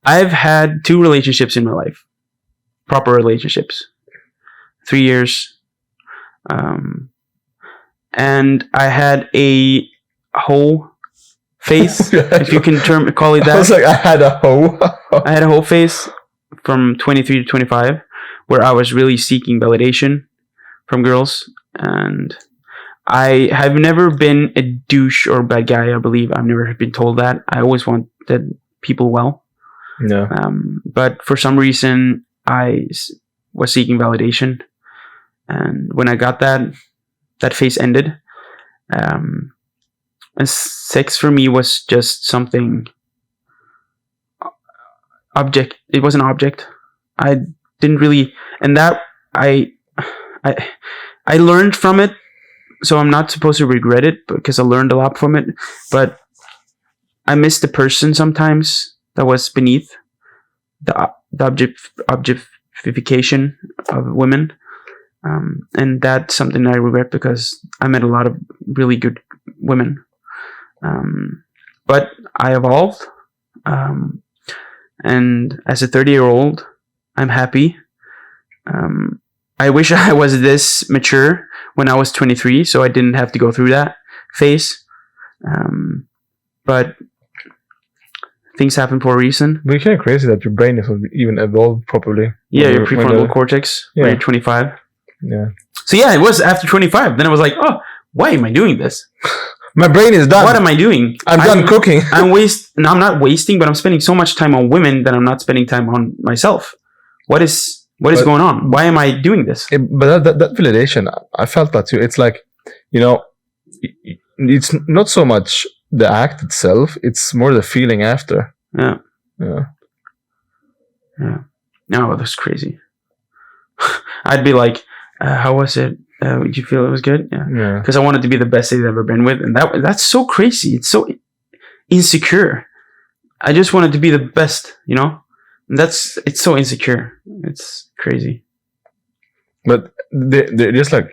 I've had 2 relationships in my life. Proper relationships. 3 years. And I had a whole phase, if you can call it that. I was like, I had a whole. I had a whole phase from 23 to 25 where I was really seeking validation from girls, and I have never been a douche or bad guy. I believe I've never been told that. I always wanted people well. No. But for some reason, I was seeking validation, and when I got that phase ended. And sex for me was just something object. It was an object. I didn't really, and that I learned from it. So I'm not supposed to regret it because I learned a lot from it. But I miss the person sometimes that was beneath the objectification of women. And that's something I regret because I met a lot of really good women. But I evolved. And as a 30-year-old, I'm happy. I wish I was this mature when I was 23, so I didn't have to go through that phase. But things happen for a reason. But it's kind of crazy that your brain is even evolved properly. Yeah, your prefrontal cortex when you're 25. Yeah. So yeah, it was after 25. Then I was like, oh, why am I doing this? My brain is done. What am I doing? I'm done cooking. I'm not wasting, but I'm spending so much time on women that I'm not spending time on myself. What is going on? Why am I doing this? But that validation, I felt that too. It's like, you know, it's not so much the act itself, it's more the feeling after. Yeah. Yeah. Yeah. No, that's crazy. I'd be like, how was it? Did you feel it was good? Yeah. Because I wanted to be the best they've ever been with, and that's so crazy. It's so insecure. I just wanted to be the best, you know. And it's so insecure. It's crazy. But they're just like,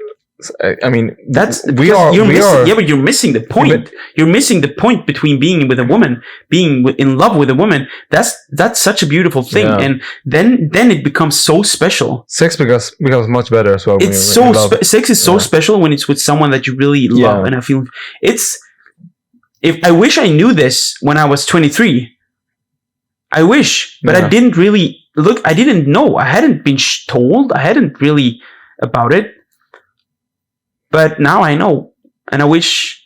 I mean, that's but you're missing the point. You're missing the point between being with a woman, being in love with a woman. That's such a beautiful thing, and then it becomes so special. Sex becomes much better as well. It's sex is so special when it's with someone that you really love, and I feel if I wish I knew this when I was 23. I wish, but I didn't really look. I didn't know. I hadn't been told. I hadn't really about it. But now I know, and I wish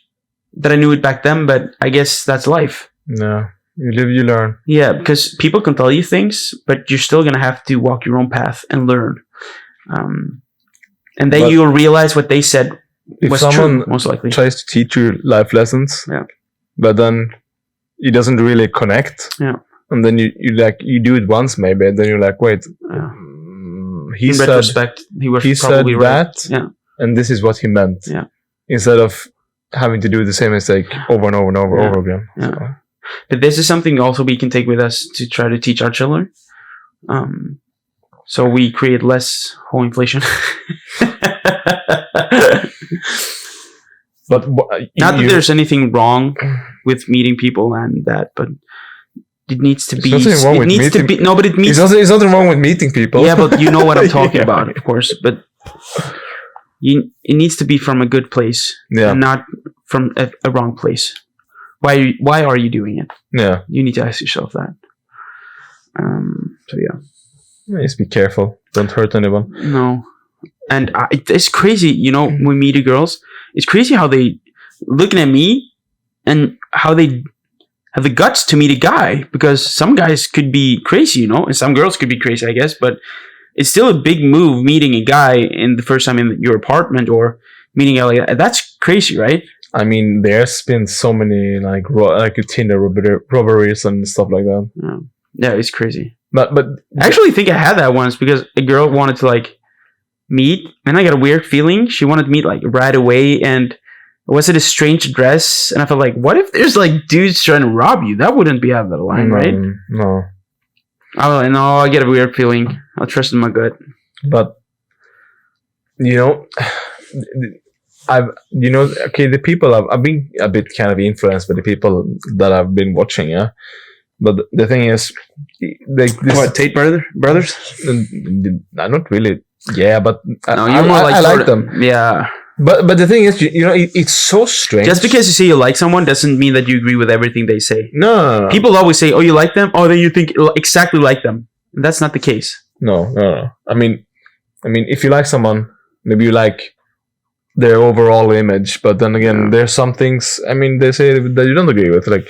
that I knew it back then. But I guess that's life. No, you live, you learn. Yeah, because people can tell you things, but you're still gonna have to walk your own path and learn. And then you'll realize what they said was true. Most likely, tries to teach you life lessons. Yeah, but then it doesn't really connect. Yeah. And then you do it once maybe, and then you're like, wait, in retrospect, he was probably right. Yeah. And this is what he meant. Yeah. Instead of having to do the same mistake over and over and over again. Yeah. So. But this is something also we can take with us to try to teach our children. So we create less whole inflation. But not that there's anything wrong with meeting people and that, but it needs to be. There's nothing wrong with meeting. No, but it means there's nothing wrong with meeting people. Yeah, but you know what I'm talking about, of course. But it needs to be from a good place, and not from a wrong place. Why are you doing it? Yeah, you need to ask yourself that. So just be careful. Don't hurt anyone. No, and it's crazy. You know, when we meet the girls, it's crazy how they looking at me and how they have the guts to meet a guy, because some guys could be crazy, you know, and some girls could be crazy, I guess, but it's still a big move meeting a guy in the first time in your apartment or meeting a guy. That's crazy, right? I mean, there's been so many like Tinder robberies and stuff like that. Yeah, it's crazy. But I actually think I had that once because a girl wanted to like meet, and I got a weird feeling. She wanted to meet like right away, and was it a strange address? And I felt like, what if there's like dudes trying to rob you? That wouldn't be out of the line, right? No. I get a weird feeling. I'll trust in my gut. But you know, the people I've been a bit kind of influenced by the people that I've been watching, yeah. But the thing is, Tate brothers? Not really. Yeah, but I like them. Yeah. But the thing is, you know, it's so strange. Just because you say you like someone doesn't mean that you agree with everything they say. No. People always say, "Oh, you like them? Oh, then you think exactly like them." And that's not the case. No. I mean, if you like someone, maybe you like their overall image, but then again, there's some things. I mean, they say that you don't agree with. Like,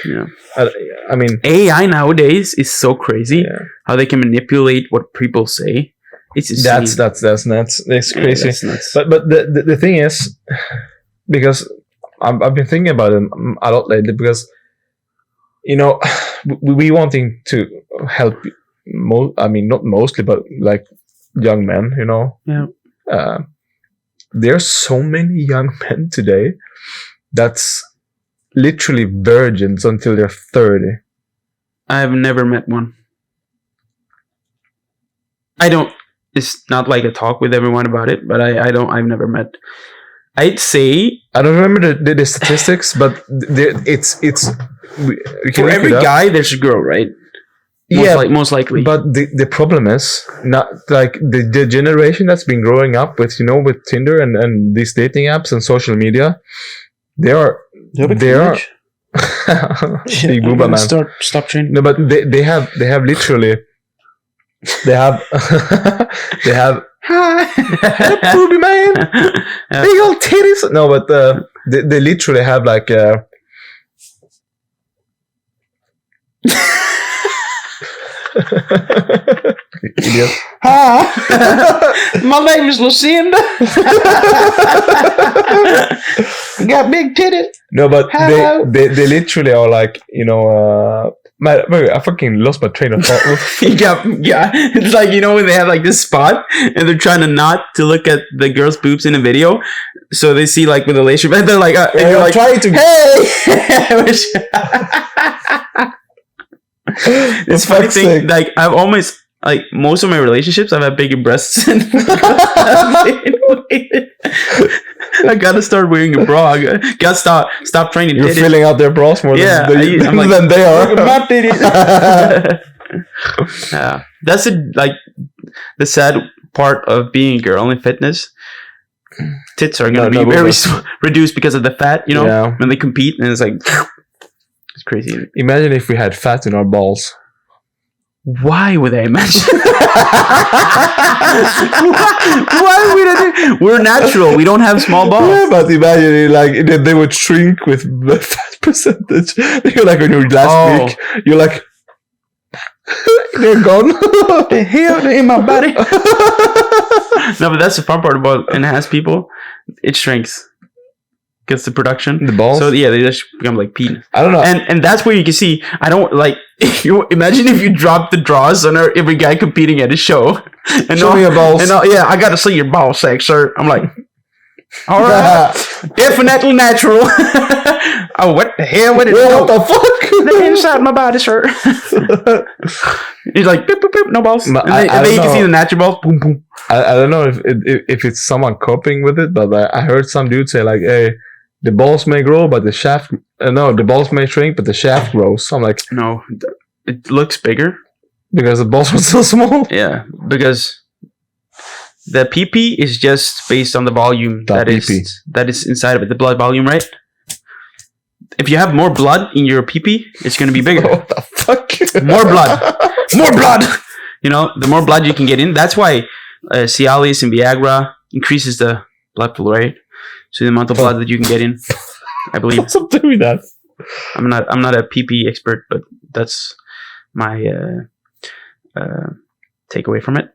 I mean, AI nowadays is so crazy how they can manipulate what people say. It's that's nuts. That's crazy. That's nuts. But the thing is, because I've been thinking about it a lot lately, because you know, we wanting to help. I mean, not mostly, but like young men. You know. Yeah. There's so many young men today that's literally virgins until they're 30. I've never met one. It's not like I talk with everyone about it, but I've never met. I'd say I don't remember the statistics, but it's for every guy there's a girl, right? Most likely. But the problem is not like the generation that's been growing up with, you know, with Tinder and these dating apps and social media, they are big booba man. Stop training. No, but they have literally they have booby man, big old titties. No, but they literally have like idiot. My name is Lucinda. Got big titties. No, but they literally are like, you know, I fucking lost my train of thought. yeah. It's like, when they have like this spot and they're trying to not to look at the girl's boobs in a video, so they see like with a laser, and they're like, and you're like, trying to. Hey. It's funny thing. Like I've almost like most of my relationships, I've had bigger breasts. I gotta start wearing a bra. I gotta stop training. You're filling out their bras more than they are. My titties. Yeah, that's the sad part of being a girl in fitness. Tits are gonna be very reduced because of the fat. When they compete, and it's like it's crazy. Imagine if we had fat in our balls. Why would I imagine? Why would I do? We're natural. We don't have small balls. Yeah, but imagine they would shrink with the fat percentage. You're like on your last week. You're like, they're gone. They're in my body. No, but that's the fun part about enhanced people. It shrinks. Gets the production. The balls? So yeah, they just become like penis. I don't know. And that's where you can see, I don't like, imagine if you drop the draws on every guy competing at a show. And show me your balls. And I gotta see your ball sack, sir. I'm like, alright. Definitely natural. Oh, what the hell? What the fuck? They're inside my body, sir. He's like, boop, boop, boop, no balls. And then you can see the natural balls. Boom, boom. I don't know if it's someone coping with it, but I heard some dude say like, hey, the balls may grow, but the shaft... the balls may shrink, but the shaft grows. I'm like... No, it looks bigger. Because the balls are so small? Yeah, because the PP is just based on the volume that is inside of it, the blood volume, right? If you have more blood in your PP, it's going to be bigger. What the fuck? More blood. More blood! The more blood you can get in. That's why Cialis and Viagra increases the blood flow, right? So the amount of blood that you can get in, I believe. What's up doing that? I'm not a PP expert, but that's my takeaway from it.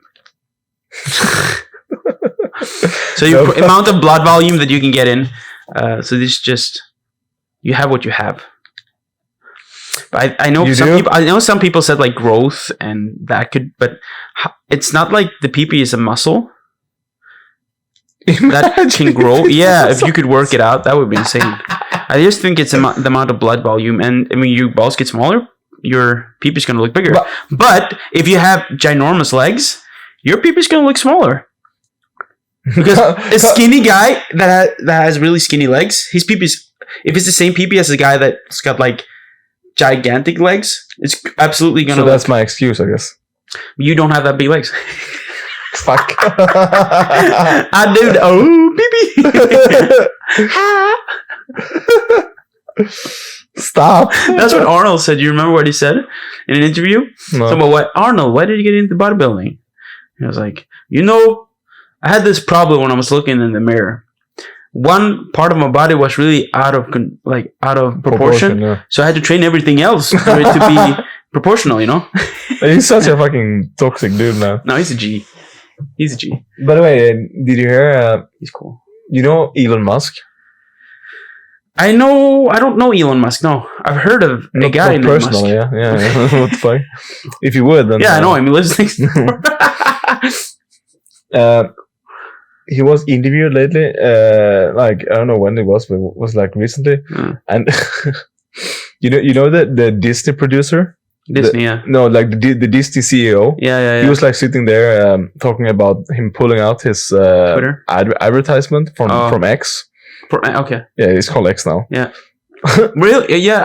So your amount of blood volume that you can get in. So this just you have what you have. But I know some people said like growth and that could, but it's not like the PP is a muscle. That can grow. Yeah, if you could work it out, that would be insane. I just think it's the amount of blood volume, and I mean, your balls get smaller, your peep is going to look bigger. But if you have ginormous legs, your peep is going to look smaller. Because a skinny guy that has really skinny legs, his peep is, if it's the same peep as a guy that's got like gigantic legs, it's absolutely going to. So that's my excuse, I guess. You don't have that big legs. Fuck. I do. Oh, baby. Stop. That's what Arnold said. You remember what he said in an interview? No. So, Arnold, why did you get into bodybuilding? He was like, I had this problem when I was looking in the mirror. One part of my body was really out of proportion. Yeah. So I had to train everything else for it to be proportional, He's such a fucking toxic dude, man. No, he's a G. He's a G. By the way, did you hear? He's cool. You know Elon Musk? I don't know Elon Musk. No, I've heard of a guy named Musk. Personally, yeah. What the fuck? If you would, then yeah, I know him. He lives next door. He was interviewed lately. I don't know when it was, but it was like recently. And you know the Disney producer. Disney, yeah. No, like the Disney CEO. Yeah. He was like sitting there talking about him pulling out his Twitter advertisement from X. Okay. Yeah, it's called X now. Yeah. Really? Yeah,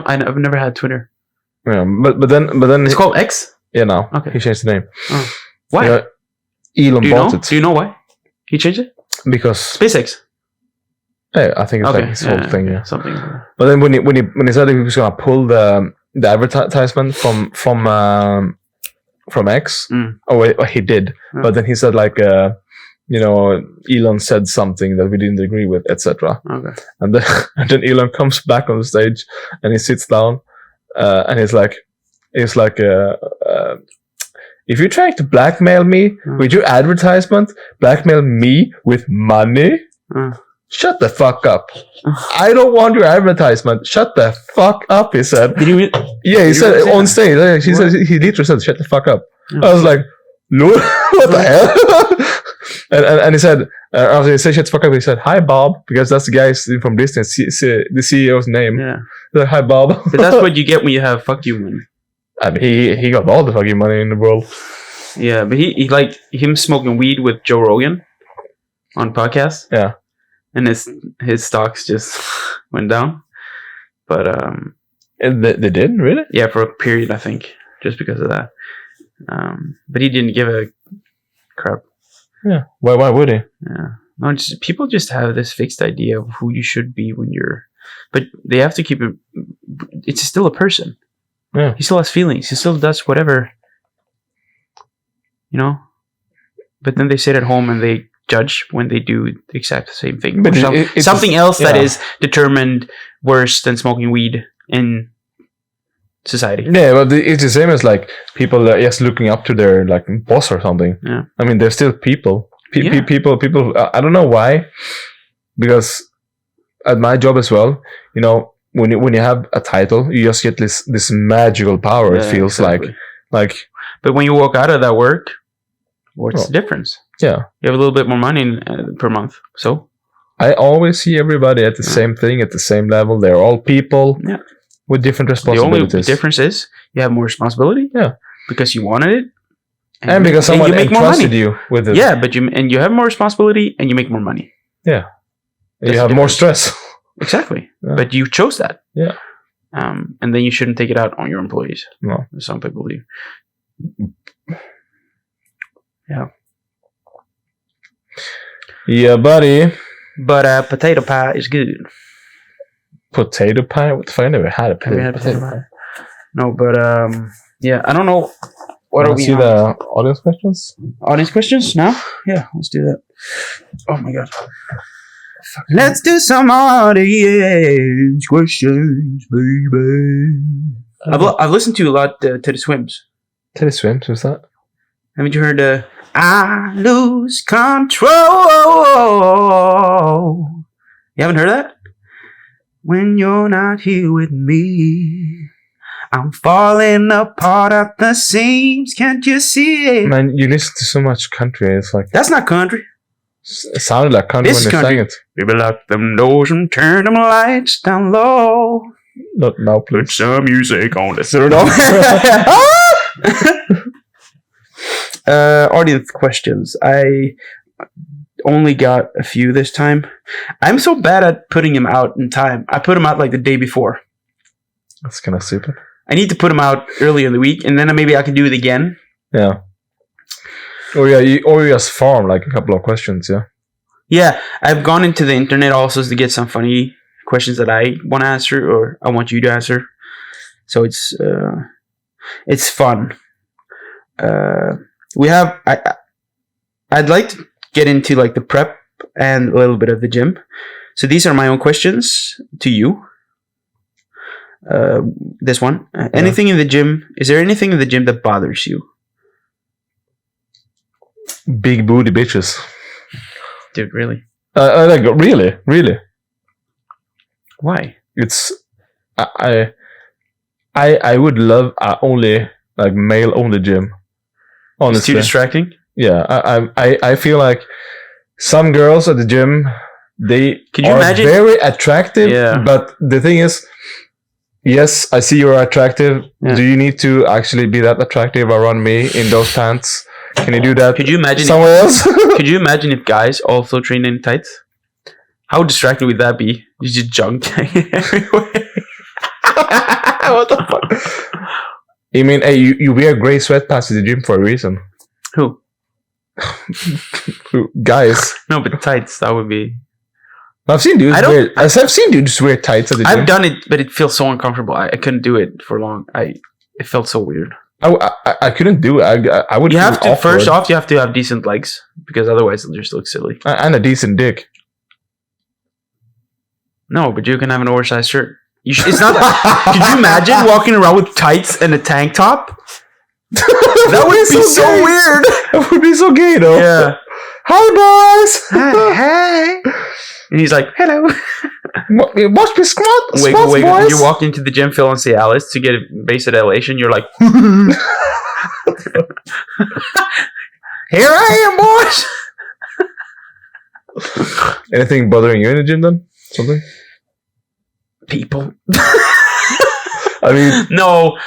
I've never had Twitter. Yeah, but then it's called X? Yeah, now. Okay. He changed the name. Oh. Why? Elon bought it. Do you know why he changed it? Because SpaceX. Yeah, I think it's like his whole thing. Yeah. Something. But then when he said he was gonna pull the advertisement from X. Oh wait, he did. But then he said like Elon said something that we didn't agree with, etc. Okay. And then Elon comes back on the stage and he sits down and he's like if you're trying to blackmail me with your advertisement, blackmail me with money. Shut the fuck up. I don't want your advertisement. Shut the fuck up, he said. Did you? Yeah, he said on stage. He said he literally said, "Shut the fuck up." I was like, "No, what the hell?" and he said, after he said, "Shut the fuck up," he said, "Hi, Bob," because that's the guy from Disney, the CEO's name. Yeah. Like, "Hi, Bob." But that's what you get when you have fuck you money. I mean, he got all the fucking money in the world. Yeah, but he like him smoking weed with Joe Rogan on podcast. Yeah. And his stocks just went down. But They did, really? yeah, for a period, I think, just because of that. But he didn't give a crap. Yeah. Why would he? Yeah. No, people just have this fixed idea of who you should be when you're, but they have to keep it. It's still a person. Yeah. He still has feelings. He still does whatever. You know. But then they sit at home and they judge when they do the exact same thing. But it's something else that is determined worse than smoking weed in society. Yeah, but it's the same as like people that are just looking up to their like boss or something. Yeah. I mean, they're still people. People. I don't know why, because at my job as well, you know, when you have a title, you just get this magical power. It feels like. But when you walk out of that work, what's the difference? Yeah, you have a little bit more money per month. So I always see everybody at the same thing, at the same level. They're all people with different responsibilities. The only difference is you have more responsibility. Yeah, because you wanted it, and because someone entrusted you with it. Yeah, but you have more responsibility and you make more money. Yeah, you have more stress. Exactly, but you chose that. Yeah, and then you shouldn't take it out on your employees. No, some people do. Yeah. Yeah, buddy. But potato pie is good. Potato pie? What the fuck? I never had a potato pie. No, but yeah, I don't know. What are we? See the audience questions? Audience questions now? Yeah, let's do that. Oh my god. Let's do some audience questions, baby. I've listened to a lot to the Swims. Teddy Swims, who's that? Haven't you heard I lose control? You haven't heard that? When you're not here with me, I'm falling apart at the seams. Can't you see it? Man, you listen to so much country. It's like that's not country. It sounded like country when you sang it. Baby, lock them doors and turn them lights down low. Not now, please. Put some music on this. Audience questions. I only got a few this time. I'm so bad at putting them out in time. I put them out like the day before. That's kind of stupid. I need to put them out early in the week, and then maybe I can do it again. Yeah. Or you just farm like a couple of questions. Yeah. Yeah, I've gone into the internet also to get some funny questions that I want to answer or I want you to answer. So it's fun. I'd like to get into like the prep and a little bit of the gym. So these are my own questions to you. This one. Anything in the gym? Is there anything in the gym that bothers you? Big booty bitches. Dude, really? Like really. Why? It's I would love only like male only gym. Honestly, it's too distracting. Yeah, I feel like some girls at the gym they are very attractive. Yeah. But the thing is, yes, I see you're attractive. Yeah. Do you need to actually be that attractive around me in those pants? Can you do that? Could you imagine somewhere else? Could you imagine if guys also train in tights? How distracting would that be? You just junk everywhere. What the fuck? You mean, hey, you wear grey sweatpants to the gym for a reason? Who? Guys. No, but tights, that would be... I've seen dudes wear tights at the gym. I've done it, but it feels so uncomfortable. I couldn't do it for long. It felt so weird. I couldn't do it. I would. You have to awkward. First off, you have to have decent legs because otherwise it'll just look silly. And a decent dick. No, but you can have an oversized shirt. It's not. Could you imagine walking around with tights and a tank top? That would be so weird. That would be so gay, though. Yeah. Hi, boys. Hey. And he's like, hello. Watch me squat, Wait, boys. you walk into the gym, Phil and Cialis, to get a base of elation. You're like, here I am, boys. Anything bothering you in the gym then? Something? People. I mean, no.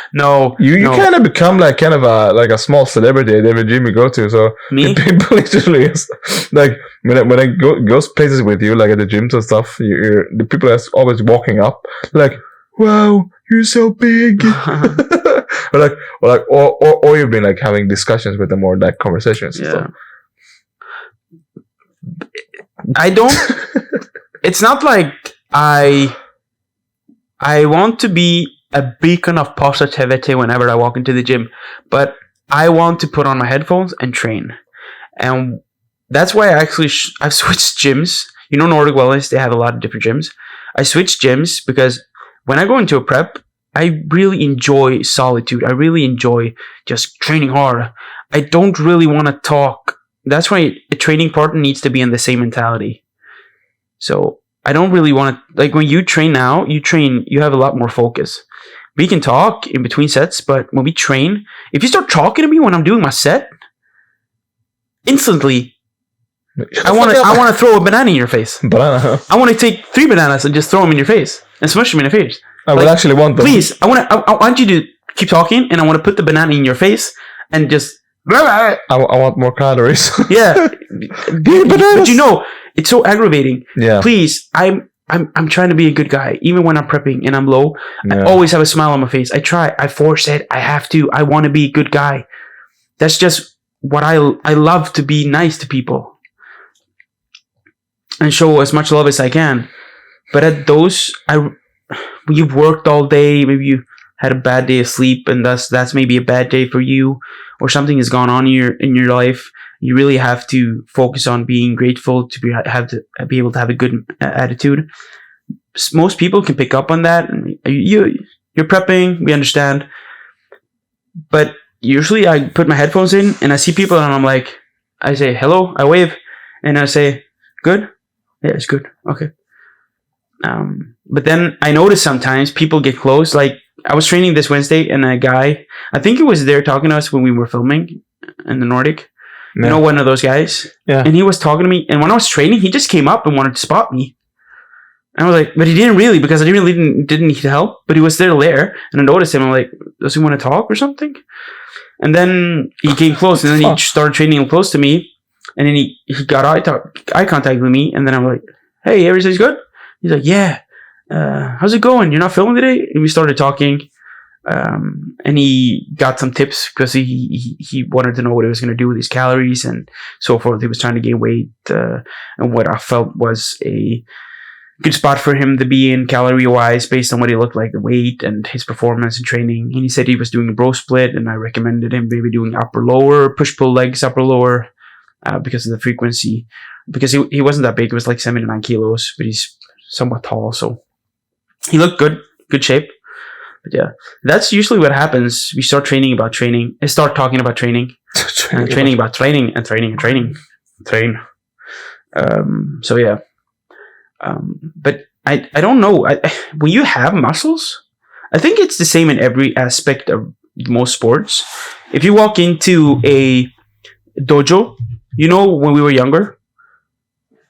You kind of become like a small celebrity at every gym you go to. So Me? people literally is like when I go places with you, like at the gyms and stuff, the people are always walking up, like, wow, you're so big. or you've been like having discussions with them or like conversations and stuff. I don't. It's not like I want to be a beacon of positivity whenever I walk into the gym, but I want to put on my headphones and train, and that's why I actually I've switched gyms. You know, Nordic Wellness, they have a lot of different gyms. I switched gyms because when I go into a prep, I really enjoy solitude. I really enjoy just training hard. I don't really want to talk. That's why a training partner needs to be in the same mentality. So I don't really want to, like, when you train now, you have a lot more focus. We can talk in between sets, but when we train, if you start talking to me when I'm doing my set, instantly, I want to throw a banana in your face. Banana. I want to take 3 bananas and just throw them in your face and smush them in your face. I would actually want them. Please, I want you to keep talking, and I want to put the banana in your face and just. I want more calories. Yeah, but you know, it's so aggravating. Yeah. Please, I'm trying to be a good guy, even when I'm prepping and I'm low. Yeah. I always have a smile on my face. I try. I force it. I have to. I want to be a good guy. That's just what I love, to be nice to people and show as much love as I can. But at those, you've worked all day. Maybe you had a bad day of sleep, and that's maybe a bad day for you, or something has gone on in your life. You really have to focus on being grateful to be able to have a good attitude. Most people can pick up on that. You're prepping, we understand. But usually I put my headphones in and I see people and I'm like, I say hello, I wave, and I say, good? Yeah, it's good. Okay. But then I notice sometimes people get close. Like, I was training this Wednesday and a guy, I think he was there talking to us when we were filming in the Nordic. Yeah. You know, one of those guys. Yeah. And he was talking to me, and when I was training, he just came up and wanted to spot me. And I was like, but he didn't really, because I didn't need help, but he was still there. And I noticed him. I'm like, does he want to talk or something? And then he came close, and then he started training close to me. And then he got eye contact with me. And then I'm like, hey, everything's good? He's like, yeah. How's it going? You're not filming today? And we started talking. And he got some tips because he wanted to know what he was going to do with his calories and so forth. He was trying to gain weight, and what I felt was a good spot for him to be in calorie wise based on what he looked like, the weight and his performance and training. And he said he was doing a bro split, and I recommended him maybe doing upper lower, push pull legs, upper lower, because of the frequency. Because he wasn't that big. It was like 79 kilos, but he's somewhat tall, so he looked good shape. But yeah, that's usually what happens. We start training about training. I start talking about training. Training about training and training. Train. So yeah. But I don't know. When you have muscles, I think it's the same in every aspect of most sports. If you walk into a dojo, you know, when we were younger,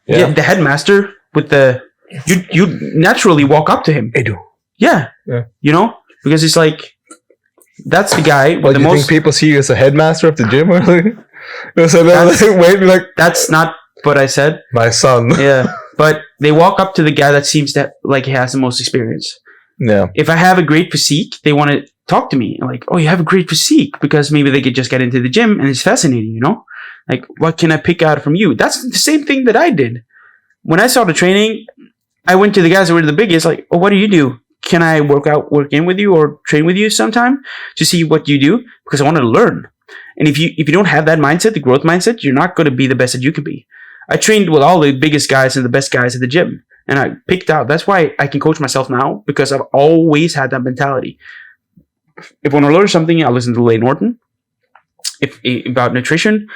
the headmaster with you naturally walk up to him. I do. Yeah. You know, because it's like, that's the guy with the most. You think people see you as a headmaster of the gym or something? That's not what I said. My son. Yeah. But they walk up to the guy that seems like he has the most experience. Yeah. If I have a great physique, they want to talk to me. Like, oh, you have a great physique, because maybe they could just get into the gym and it's fascinating, you know? Like, what can I pick out from you? That's the same thing that I did. When I started training, I went to the guys that were the biggest, like, oh, what do you do? Can I work in with you or train with you sometime to see what you do? Because I wanted to learn. And if you don't have that mindset, the growth mindset, you're not going to be the best that you can be. I trained with all the biggest guys and the best guys at the gym. And I picked out. That's why I can coach myself now, because I've always had that mentality. If I want to learn something, I'll listen to Lane Norton. If about nutrition,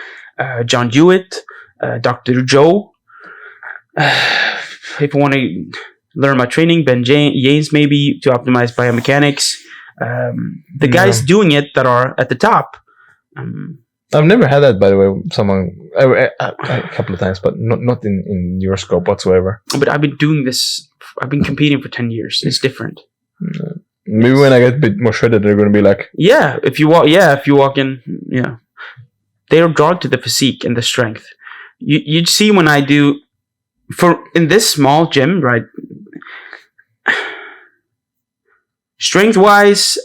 John Jewett, Dr. Joe. if I want to learn my training, Ben Yanes maybe to optimize biomechanics. The guys doing it that are at the top. I've never had that, by the way. Someone a couple of times, but not in your scope whatsoever. But I've been doing this. I've been competing for 10 years. It's different. Maybe when I get a bit more shredded, they're going to be like, if you walk in, they are drawn to the physique and the strength. You'd see when I do in this small gym, right? Strength wise,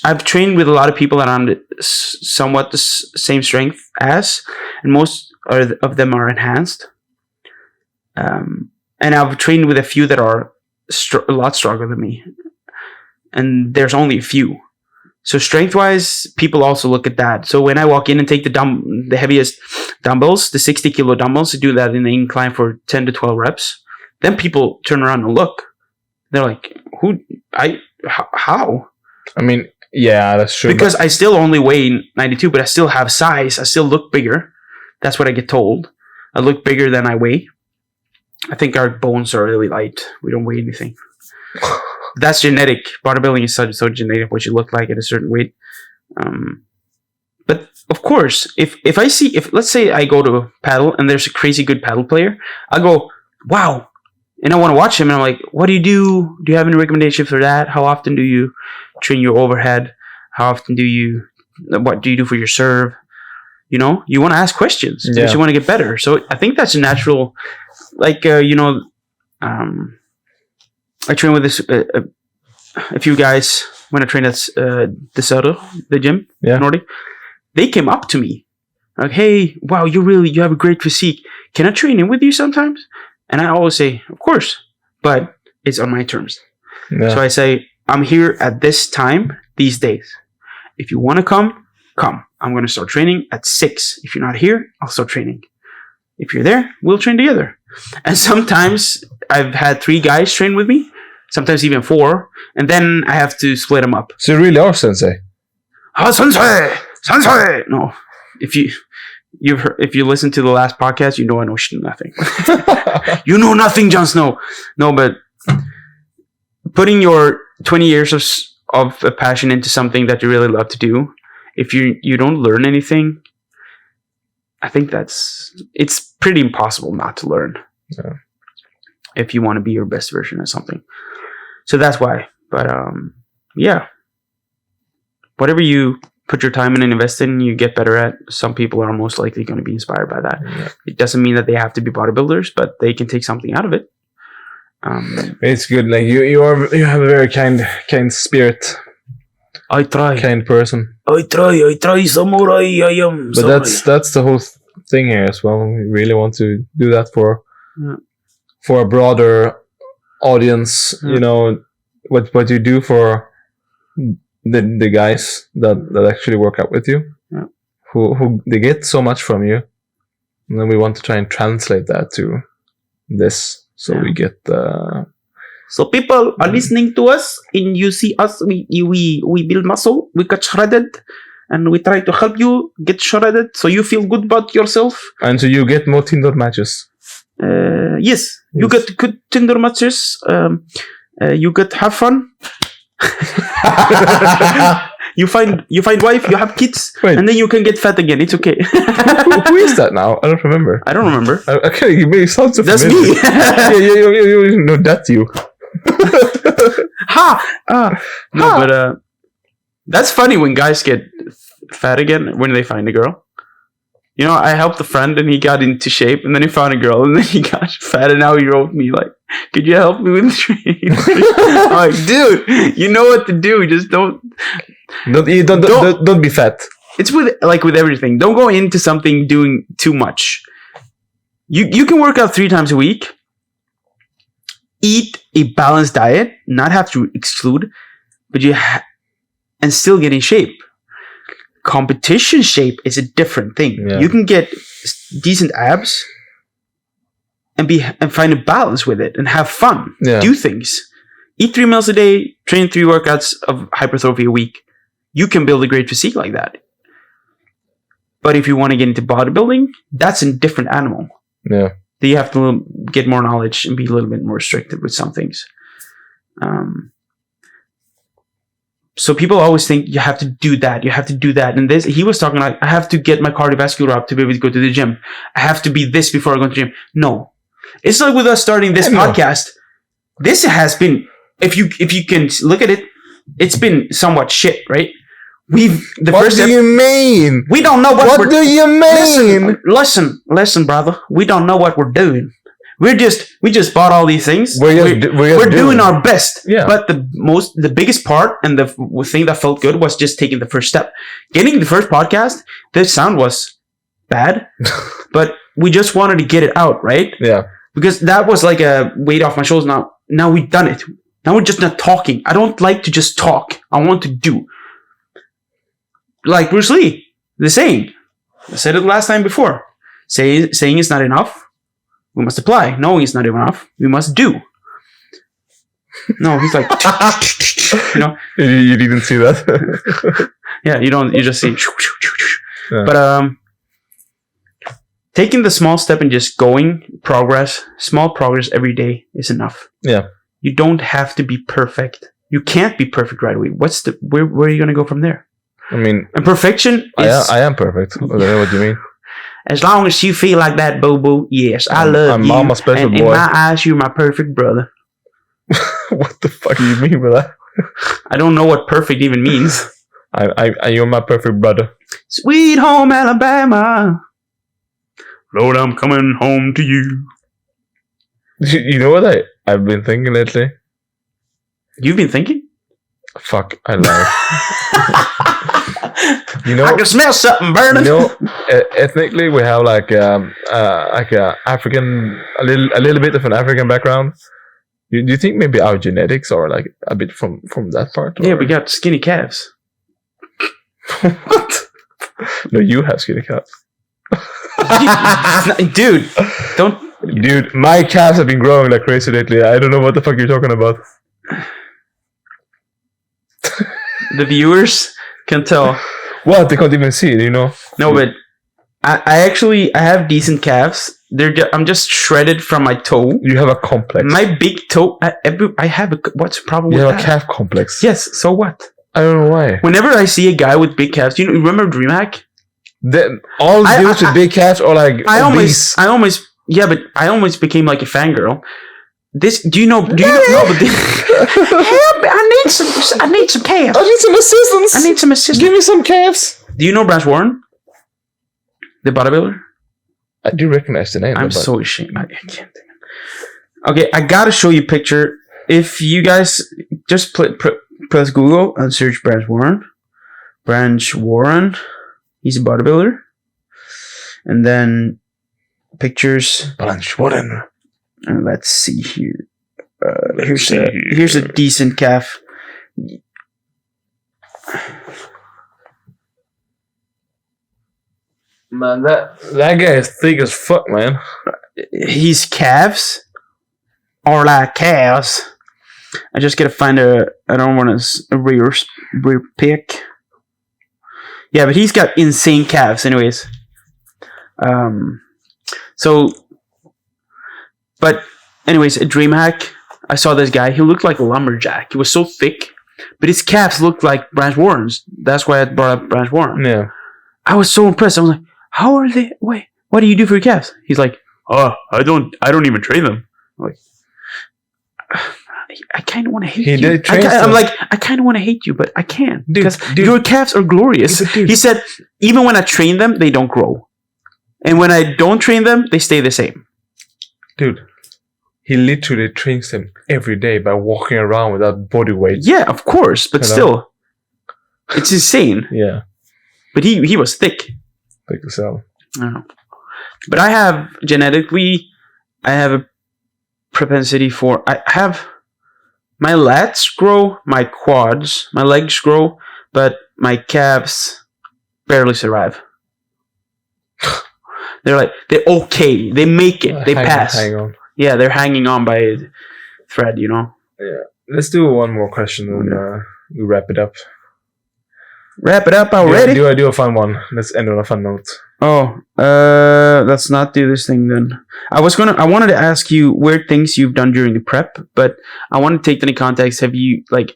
I've trained with a lot of people that I'm somewhat the same strength as, and most of them are enhanced. And I've trained with a few that are a lot stronger than me, and there's only a few. So strength wise, people also look at that. So when I walk in and take the heaviest dumbbells, the 60 kilo dumbbells, to do that in the incline for 10 to 12 reps, then people turn around and look. They're like, how? I mean, yeah, that's true. Because I still only weigh 92, but I still have size. I still look bigger. That's what I get told. I look bigger than I weigh. I think our bones are really light. We don't weigh anything. That's genetic. Bodybuilding is so genetic, what you look like at a certain weight. But of course, if let's say I go to paddle and there's a crazy good paddle player, I go, wow. And I want to watch him, and I'm like, what do you do? Do you have any recommendations for that? How often do you train your overhead? What do you do for your serve? You want to ask questions because you want to get better. So I think that's a natural, I train with a few guys when I train at the gym, Nordic. They came up to me like, hey, wow, you have a great physique. Can I train in with you sometimes? And I always say, of course, but it's on my terms. Yeah. So I say, I'm here at this time, these days. If you want to come. I'm going to start training at 6. If you're not here, I'll start training. If you're there, we'll train together. And sometimes I've had 3 guys train with me, sometimes even 4, and then I have to split them up. So you really are sensei? Oh, sensei! No, if you listen to the last podcast, you know I know nothing. You know nothing, Jon Snow. No, but putting your 20 years of passion into something that you really love to do, if you don't learn anything, I think it's pretty impossible not to learn. Yeah. If you want to be your best version of something. So that's why. But whatever you put your time in and invest in, you get better at. Some people are most likely going to be inspired by that. Yeah. It doesn't mean that they have to be bodybuilders, but they can take something out of it. It's good. Like you have a very kind spirit. I try. Kind person. I try, samurai. I am. But samurai. That's the whole thing here as well. We really want to do that for a broader audience. Yeah. What you do for the guys that actually work out with you, who they get so much from you, and then we want to try and translate that to this, so we get. So people are listening to us, and you see us. We build muscle. We get shredded, and we try to help you get shredded, so you feel good about yourself. And so you get more Tinder matches. Yes, you get good Tinder matches. You get have fun. you find wife, you have kids. Wait. And then you can get fat again. It's okay. Who is that now? I don't remember. Okay, it sounds so That's familiar. me. you know, that's you. But that's funny when guys get fat again when they find a girl. I helped a friend and he got into shape, and then he found a girl and then he got fat, and now he wrote me like, could you help me with the training? I'm like, dude, you know what to do. Just don't be fat. It's with everything. Don't go into something doing too much. You can work out 3 times a week. Eat a balanced diet, not have to exclude, but and still get in shape. Competition shape is a different thing. Yeah. You can get decent abs and find a balance with it and have fun. Yeah. Do things. Eat 3 meals a day, train 3 workouts of hypertrophy a week. You can build a great physique like that. But if you want to get into bodybuilding, that's a different animal. Yeah. that you have to get more knowledge and be a little bit more restricted with some things. So people always think you have to do that. You have to do that. And he was talking like, I have to get my cardiovascular up to be able to go to the gym. I have to be this before I go to the gym. No. It's like with us starting this podcast. This has been, if you can look at it, it's been somewhat shit, right? What do you mean? We don't know what do you mean? Listen, brother. We don't know what we're doing. We just bought all these things. We're doing our best. Yeah. But the biggest part and the thing that felt good was just taking the first step. Getting the first podcast, the sound was bad, but we just wanted to get it out, right? Yeah. Because that was like a weight off my shoulders. Now we've done it. Now we're just not talking. I don't like to just talk. I want to do. Like Bruce Lee, the saying. I said it last time before. Saying is not enough. We must apply. Knowing is not enough. We must do. No, he's like, you know. You didn't see that. Yeah, you don't. You just see. Yeah. But taking the small step and just small progress every day is enough. Yeah. You don't have to be perfect. You can't be perfect right away. Where are you gonna go from there? I mean, and perfection is... I am perfect. I don't know what you mean. As long as you feel like that, boo-boo, yes, I love you. I'm a special boy. In my eyes, you're my perfect brother. What the fuck do you mean by that? I don't know what perfect even means. You're my perfect brother. Sweet home Alabama. Lord, I'm coming home to you. You know what I've been thinking lately? You've been thinking? Fuck, I lied. You know, I can smell something burning. You know, ethnically we have like a African, a little bit of an African background. Do you think maybe our genetics are like a bit from that part? Yeah, we got skinny calves. What? No, you have skinny calves. Dude, don't. Dude, my calves have been growing like crazy lately. I don't know what the fuck you're talking about. The viewers can tell. What? They can't even see it, you know? No, but I have decent calves. I'm just shredded from my toe. You have a complex. My big toe. I have a. What's the problem with that? You have a calf complex. Yes. So what? I don't know why. Whenever I see a guy with big calves, you remember DreamHack? All dudes with big calves are like obese. I almost became like a fangirl. Do you know? Help! I need some calves. I need some assistance. Give me some calves. Do you know Branch Warren, the bodybuilder? I do recognize the name. I'm so ashamed. I can't. Okay, I gotta show you a picture. If you guys just press Google and search Branch Warren. Branch Warren. He's a bodybuilder. And then pictures. Branch Warren. And let's see here. Here's a decent calf. Man, that guy is thick as fuck, man. His calves are like cows. I just gotta find I don't want a rear pic. Yeah, but he's got insane calves, anyways. But anyways, at DreamHack, I saw this guy. He looked like a lumberjack. He was so thick, but his calves looked like Branch Warren's. That's why I brought up Branch Warren. Yeah. I was so impressed. I was like, "How are they? Wait, what do you do for your calves?" He's like, "Oh, I don't even train them." I'm like, I kind of want to hate you. I'm like, I kind of want to hate you, but I can't because your calves are glorious. He said, even when I train them, they don't grow, and when I don't train them, they stay the same. Dude, he literally trains them every day by walking around without body weight. Yeah, of course, but still, it's insane. Yeah, but he was thick. Thick as hell. I don't know. But I have genetically, I have a propensity for. I have my lats grow, my quads, my legs grow, but my calves barely survive. They're okay. They make it. They pass. Hang on. Yeah, they're hanging on by a thread, you know. Yeah. Let's do one more question and we wrap it up. Wrap it up already? Do a fun one. Let's end on a fun note. Let's not do this thing then. I wanted to ask you weird things you've done during the prep, but I want to take that in context. Have you, like,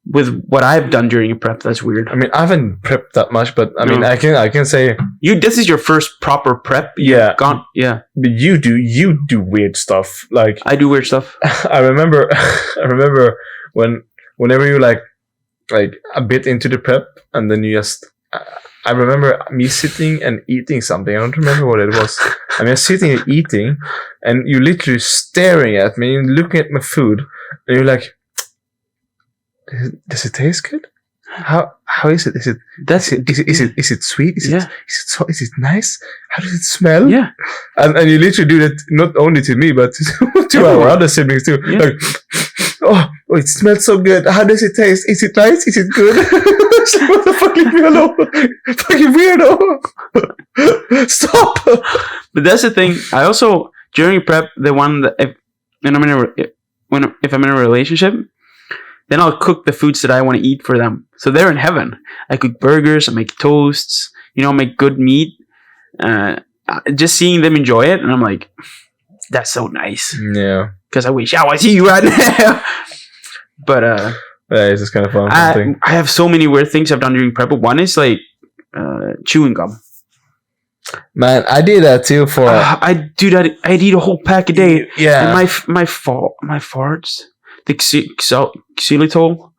with what I've done during a prep, that's weird. I mean, I haven't prepped that much, but I mean, I can say this is your first proper prep. Yeah. Yeah. But you do weird stuff. Like, I do weird stuff. I remember whenever you like a bit into the prep, and then you just. I remember me sitting and eating something. I don't remember what it was. I mean, sitting and eating, and you literally staring at me and looking at my food, and you're like, "Does it taste good? How is it? Is it sweet? Is it nice? How does it smell?" Yeah. And you literally do that not only to me, but to our other siblings too. Yeah. Like, oh, it smells so good. How does it taste? Is it nice? Is it good? It's like, what the fuck, leave me alone. Fucking weirdo. Stop. But that's the thing. I also, during prep, the one that if I'm in a relationship, then I'll cook the foods that I want to eat for them. So they're in heaven. I cook burgers, I make toasts, make good meat. Just seeing them enjoy it, and I'm like, that's so nice. Yeah. Because I wish I was you right now. But yeah, it's just kind of fun. I have so many weird things I've done during prep. One is like chewing gum. Man, I did that too for. I'd eat a whole pack a day. Yeah. And my farts, the xylitol,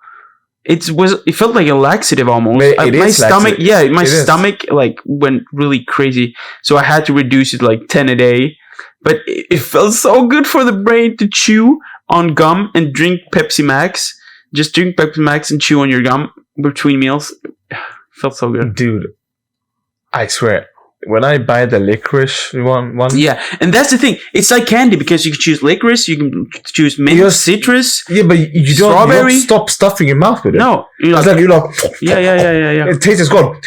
it felt like a laxative almost. My stomach, stomach like went really crazy. So I had to reduce it like 10 a day. But it felt so good for the brain to chew on gum and drink Pepsi Max. Just drink Pepsi Max and chew on your gum between meals. It felt so good. Dude, I swear, when I buy the licorice one. Yeah, and that's the thing. It's like candy because you can choose licorice, you can choose mint, citrus. Yeah, but you don't stop stuffing your mouth with it. No. Yeah. Yeah. Taste is gone.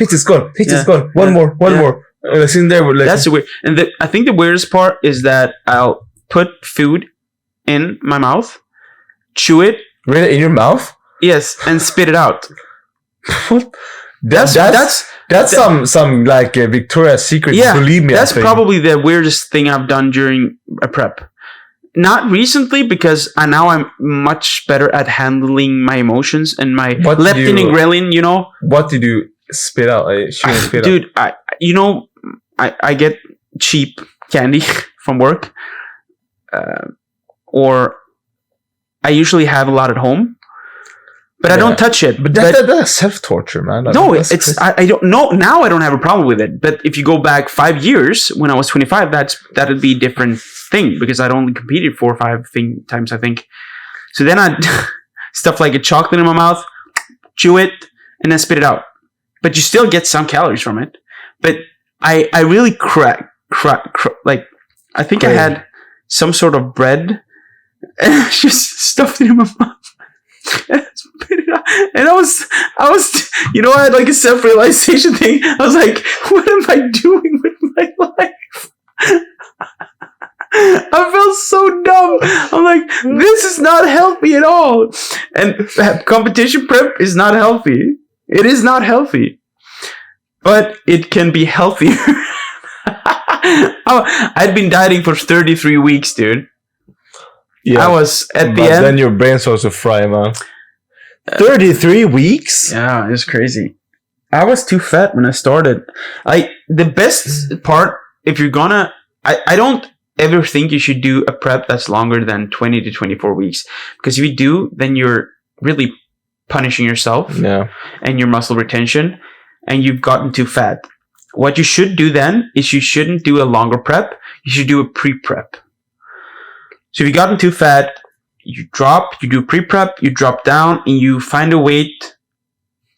One more. It's in there. That's the weird. And I think the weirdest part is that I'll put food in my mouth, chew it. Really, in your mouth? Yes, and spit it out. What? That's some like Victoria's Secret bulimia. That's probably the weirdest thing I've done during a prep. Not recently, because now I'm much better at handling my emotions and my leptin and ghrelin. What did you spit out? Dude, I get cheap candy from work, or I usually have a lot at home, but I don't touch it. But that's self-torture, man. I don't know. Now I don't have a problem with it. But if you go back 5 years, when I was 25, that'd be a different thing, because I'd only competed 4 or 5 times, I think. So then I'd stuff like a chocolate in my mouth, chew it, and then spit it out. But you still get some calories from it. But I really like, I think I had some sort of bread and just stuffed it in my mouth and spit it out. And I was, I had like a self-realization thing. I was like, what am I doing with my life? I felt so dumb. I'm like, this is not healthy at all. And competition prep is not healthy. It is not healthy. But it can be healthier. I'd been dieting for 33 weeks, dude. Yeah, I was at the end. But then your brain starts to fry, man. 33 weeks? Yeah, it's crazy. I was too fat when I started. The best part, if you're gonna... I don't ever think you should do a prep that's longer than 20 to 24 weeks. Because if you do, then you're really punishing yourself and your muscle retention, and you've gotten too fat. What you should do then is you shouldn't do a longer prep. You should do a pre-prep. So if you've gotten too fat, you do pre-prep, you drop down, and you find a weight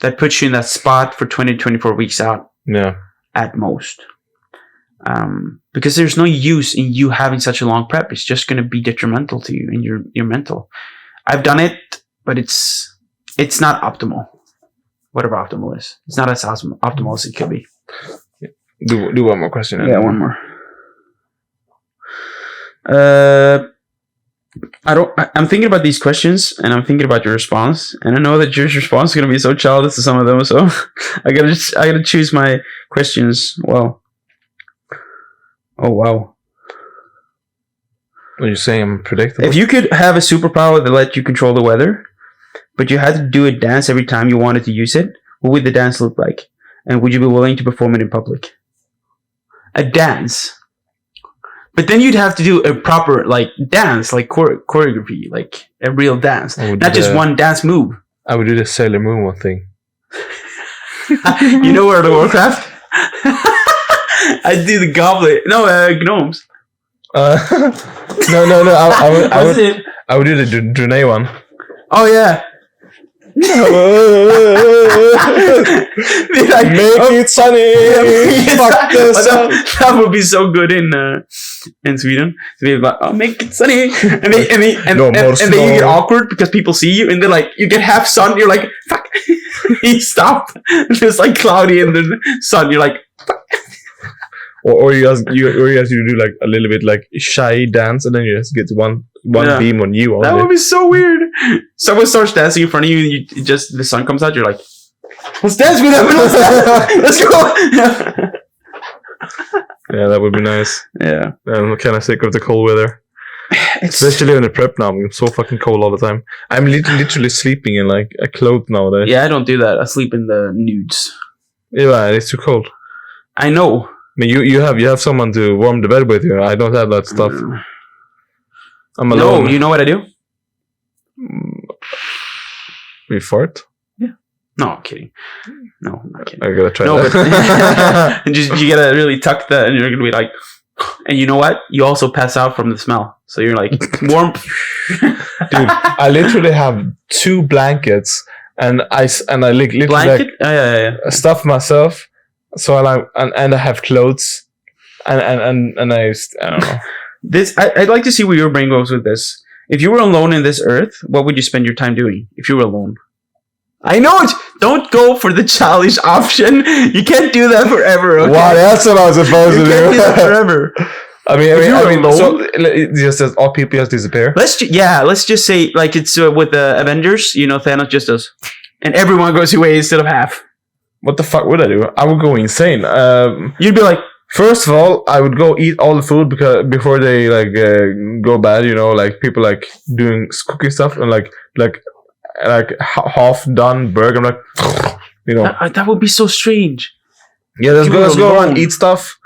that puts you in that spot for 20 to 24 weeks out. Yeah. At most. Because there's no use in you having such a long prep. It's just going to be detrimental to you and your mental. I've done it, but it's not optimal. Whatever optimal is. It's not as optimal as it could be. Do one more question. Yeah, one more. I'm thinking about these questions, and I'm thinking about your response, and I know that your response is going to be so childish to some of them, so I gotta choose my questions well. Oh wow! Are you saying I'm predictable? If you could have a superpower that let you control the weather, but you had to do a dance every time you wanted to use it, what would the dance look like? And would you be willing to perform it in public? A dance. But then you'd have to do a proper dance, choreography, like a real dance, not just one dance move. I would do the Sailor Moon one thing. You know World of Warcraft? I'd do the goblet. No, gnomes. No. I would do the Drunei one. Oh yeah. Make it sunny. Fuck the sun. That would be so good in Sweden. So they're like, "Oh, make it sunny," and then you get awkward because people see you, and they're like, you get half sun. You're like, "Fuck!" You stop. It's like cloudy in the sun. You're like, "Fuck." Or you do like a little bit like shy dance, and then you just get one beam on you. Only. That would be so weird. Someone starts dancing in front of you, and the sun comes out. You're like, "Let's dance with them. Let's go." Yeah, that would be nice. Yeah, I'm kind of sick of the cold weather, especially in the prep now. I'm so fucking cold all the time. I'm literally sleeping in like a cloth nowadays. Yeah, I don't do that. I sleep in the nudes. Yeah, it's too cold. I know. I mean, you have someone to warm the bed with you. I don't have that stuff. I'm alone. No, you know what I do? We fart? Yeah. No, I'm kidding. No, I'm not kidding. I gotta try that. But you gotta really tuck that, and you're gonna be like, and you know what? You also pass out from the smell, so you're like warm. Dude, I literally have 2 blankets, and I literally blanket. Yeah. stuff myself. So I have clothes, and I don't know. I'd like to see where your brain goes with this. If you were alone in this earth, what would you spend your time doing if you were alone? I know it. Don't go for the childish option. You can't do that forever. Okay? Wow, that's what I was supposed to do. You can't do that forever. I mean, so it just says all people just disappear. Let's just say like it's with the Avengers. You know, Thanos just does, and everyone goes away instead of half. What the fuck would I do? I would go insane. You'd be like, first of all, I would go eat all the food before they go bad. You know, like people like doing cooking stuff and like half done burger. I'm like, you know, that would be so strange. Yeah, let's go around, eat stuff,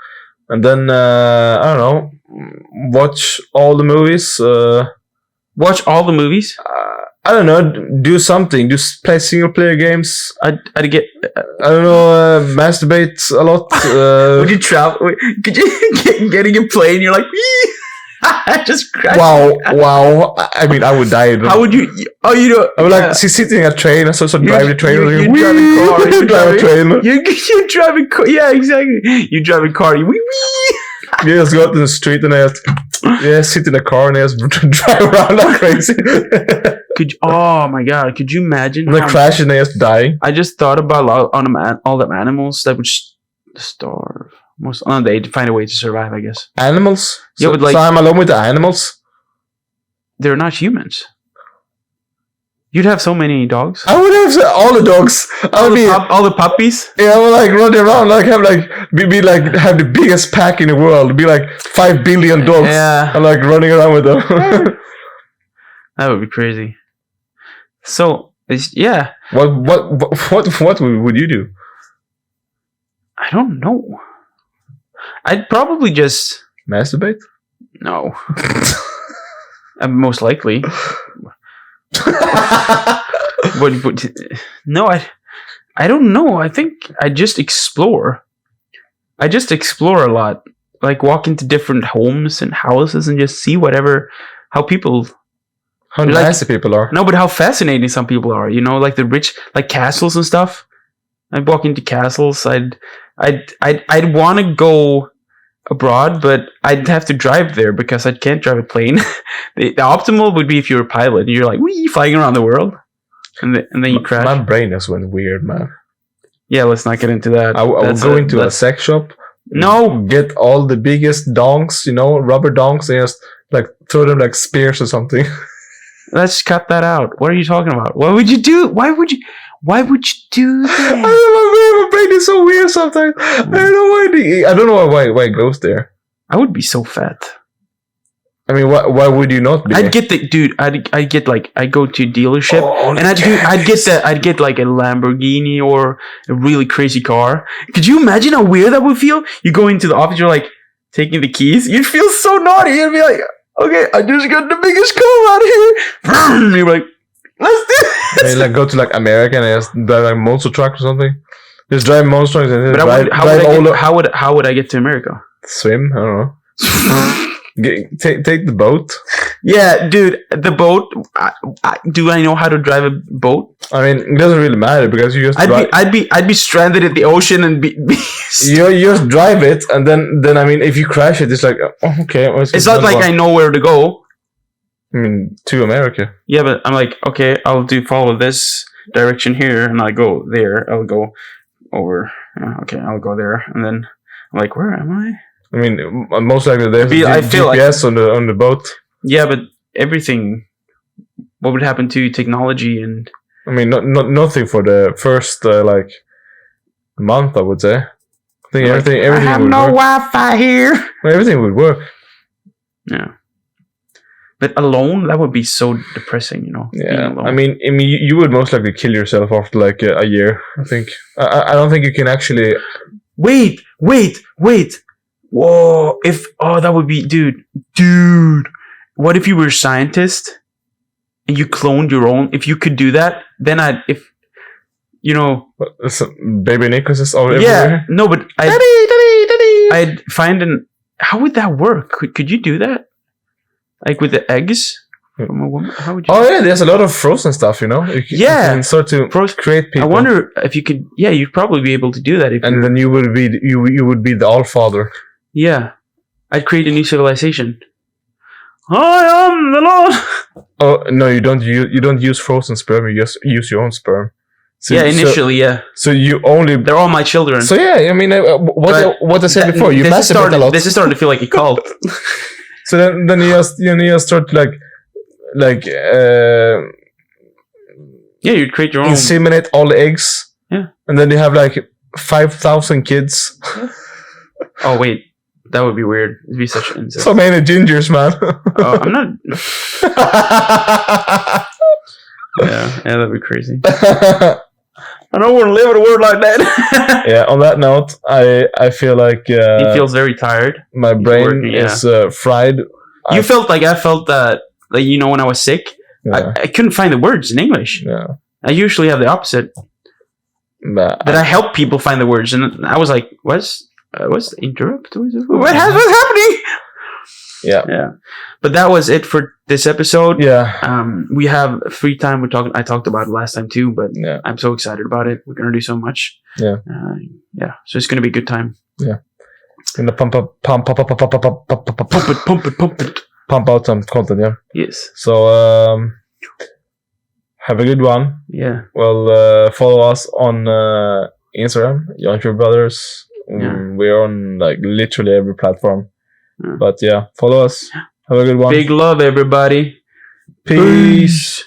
and then I don't know, watch all the movies. Watch all the movies. I don't know. Do something. Just play single player games. I'd get. I don't know. Masturbate a lot. Would you travel? Could you getting a plane? You're like, I just crashed. Wow. I mean, I would die. How would you? Oh, you know. I would like sitting in a train. I so drive the train. You drive a car. You drive a train. You drive a car. Yeah, exactly. You drive a car. You You just go out to the street and I just sit in a car and I just drive around like crazy. Oh my god! Could you imagine? Like crash and I just die. I just thought about all the animals that would starve. They'd find a way to survive, I guess. Animals? Yeah, so I'm alone with the animals? They're not humans. You'd have so many dogs. I would have all the dogs. All the puppies. Yeah, I would like run around like have the biggest pack in the world. Be like 5 billion dogs. Yeah. I'm like running around with them. That would be crazy. So yeah. What would you do? I don't know. I'd probably just masturbate. No. Most likely. No, I don't know. I think I just explore. I just explore a lot. Like walk into different homes and houses and just see how nice the people are. No, but how fascinating some people are. You know, like the rich, like castles and stuff. I'd walk into castles. I'd want to go abroad, but I'd have to drive there because I can't drive a plane. The optimal would be if you're a pilot and you're like, wee, flying around the world, and then you crash. My brain just went weird, man. Yeah, let's not get into that. I would go into a sex shop. No, get all the biggest dongs, rubber dongs, and just like throw them like spears or something. Let's cut that out. What are you talking about? What would you do? Why would you do that? I don't know, my brain is so weird sometimes. I don't know why it goes there. I would be so fat. I mean, why would you not be? I'd get I'd get like, I go to a dealership and I'd get like a Lamborghini or a really crazy car. Could you imagine how weird that would feel? You go into the office, you're like taking the keys. You'd feel so naughty. You'd be like, okay, I just got the biggest car out here. You're like, let's do this. I mean, like go to like America and just drive like monster truck or something. Just drive monster trucks and how would I get to America? Swim? I don't know. Take the boat. Yeah, dude, the boat. Do I know how to drive a boat? I mean, it doesn't really matter because you just. I'd be stranded at the ocean and be you just drive it, and then I mean, if you crash it, it's like, oh, okay. It's not like I know where to go. I mean, to America. Yeah, but I'm like, okay, I'll follow this direction here, and I go there. I'll go over. Okay, I'll go there, and then I'm like, where am I? I mean, most likely there's GPS on the boat. Yeah, but everything. What would happen to technology and? I mean, nothing for the first like month. I would say. I think everything. I have would no work. Wi-Fi here. Everything would work. Yeah. But alone, that would be so depressing, you know. Yeah. I mean, you would most likely kill yourself after like a year. I think. I don't think you can actually. Wait. Whoa! That would be, dude. What if you were a scientist and you cloned your own? If you could do that, then Baby Nicholas is all everywhere. No, but I'd find how would that work? Could you do that? Like with the eggs from a woman? How would you? Oh yeah, there's a lot of frozen stuff, you know. You can start to create people. I wonder if you could. Yeah, you'd probably be able to do that. Then you would be the Allfather. Yeah, I'd create a new civilization. I am the Lord. Oh no, you don't use frozen sperm. You just use your own sperm. So, yeah, initially, yeah. So you only—they're all my children. So yeah, I mean, what I said before, you masturbate a lot. This is starting to feel like a cult. So then you just start to like yeah, you'd create your own. Inseminate all the eggs. Yeah, and then you have like 5,000 kids. Oh wait. That would be weird. It'd be such incest. So many gingers, man. I'm not. yeah, that'd be crazy. I don't want to live in a world like that. Yeah. On that note, I feel like he feels very tired. My brain is fried. You felt like I felt that, like, you know, when I was sick, I couldn't find the words in English. Yeah. I usually have the opposite. But I help people find the words, and I was like, what's the interrupt? What's happening? Yeah. But that was it for this episode. Yeah. We have free time. I talked about it last time too, but I'm so excited about it. We're gonna do so much. Yeah. So it's gonna be a good time. Yeah. Gonna pump out some content. Yeah. Yes. So have a good one. Yeah. Well, follow us on Instagram, Young Pure Brothers. We're on like literally every platform. But yeah, follow us. Have a good one. Big love, everybody. Peace.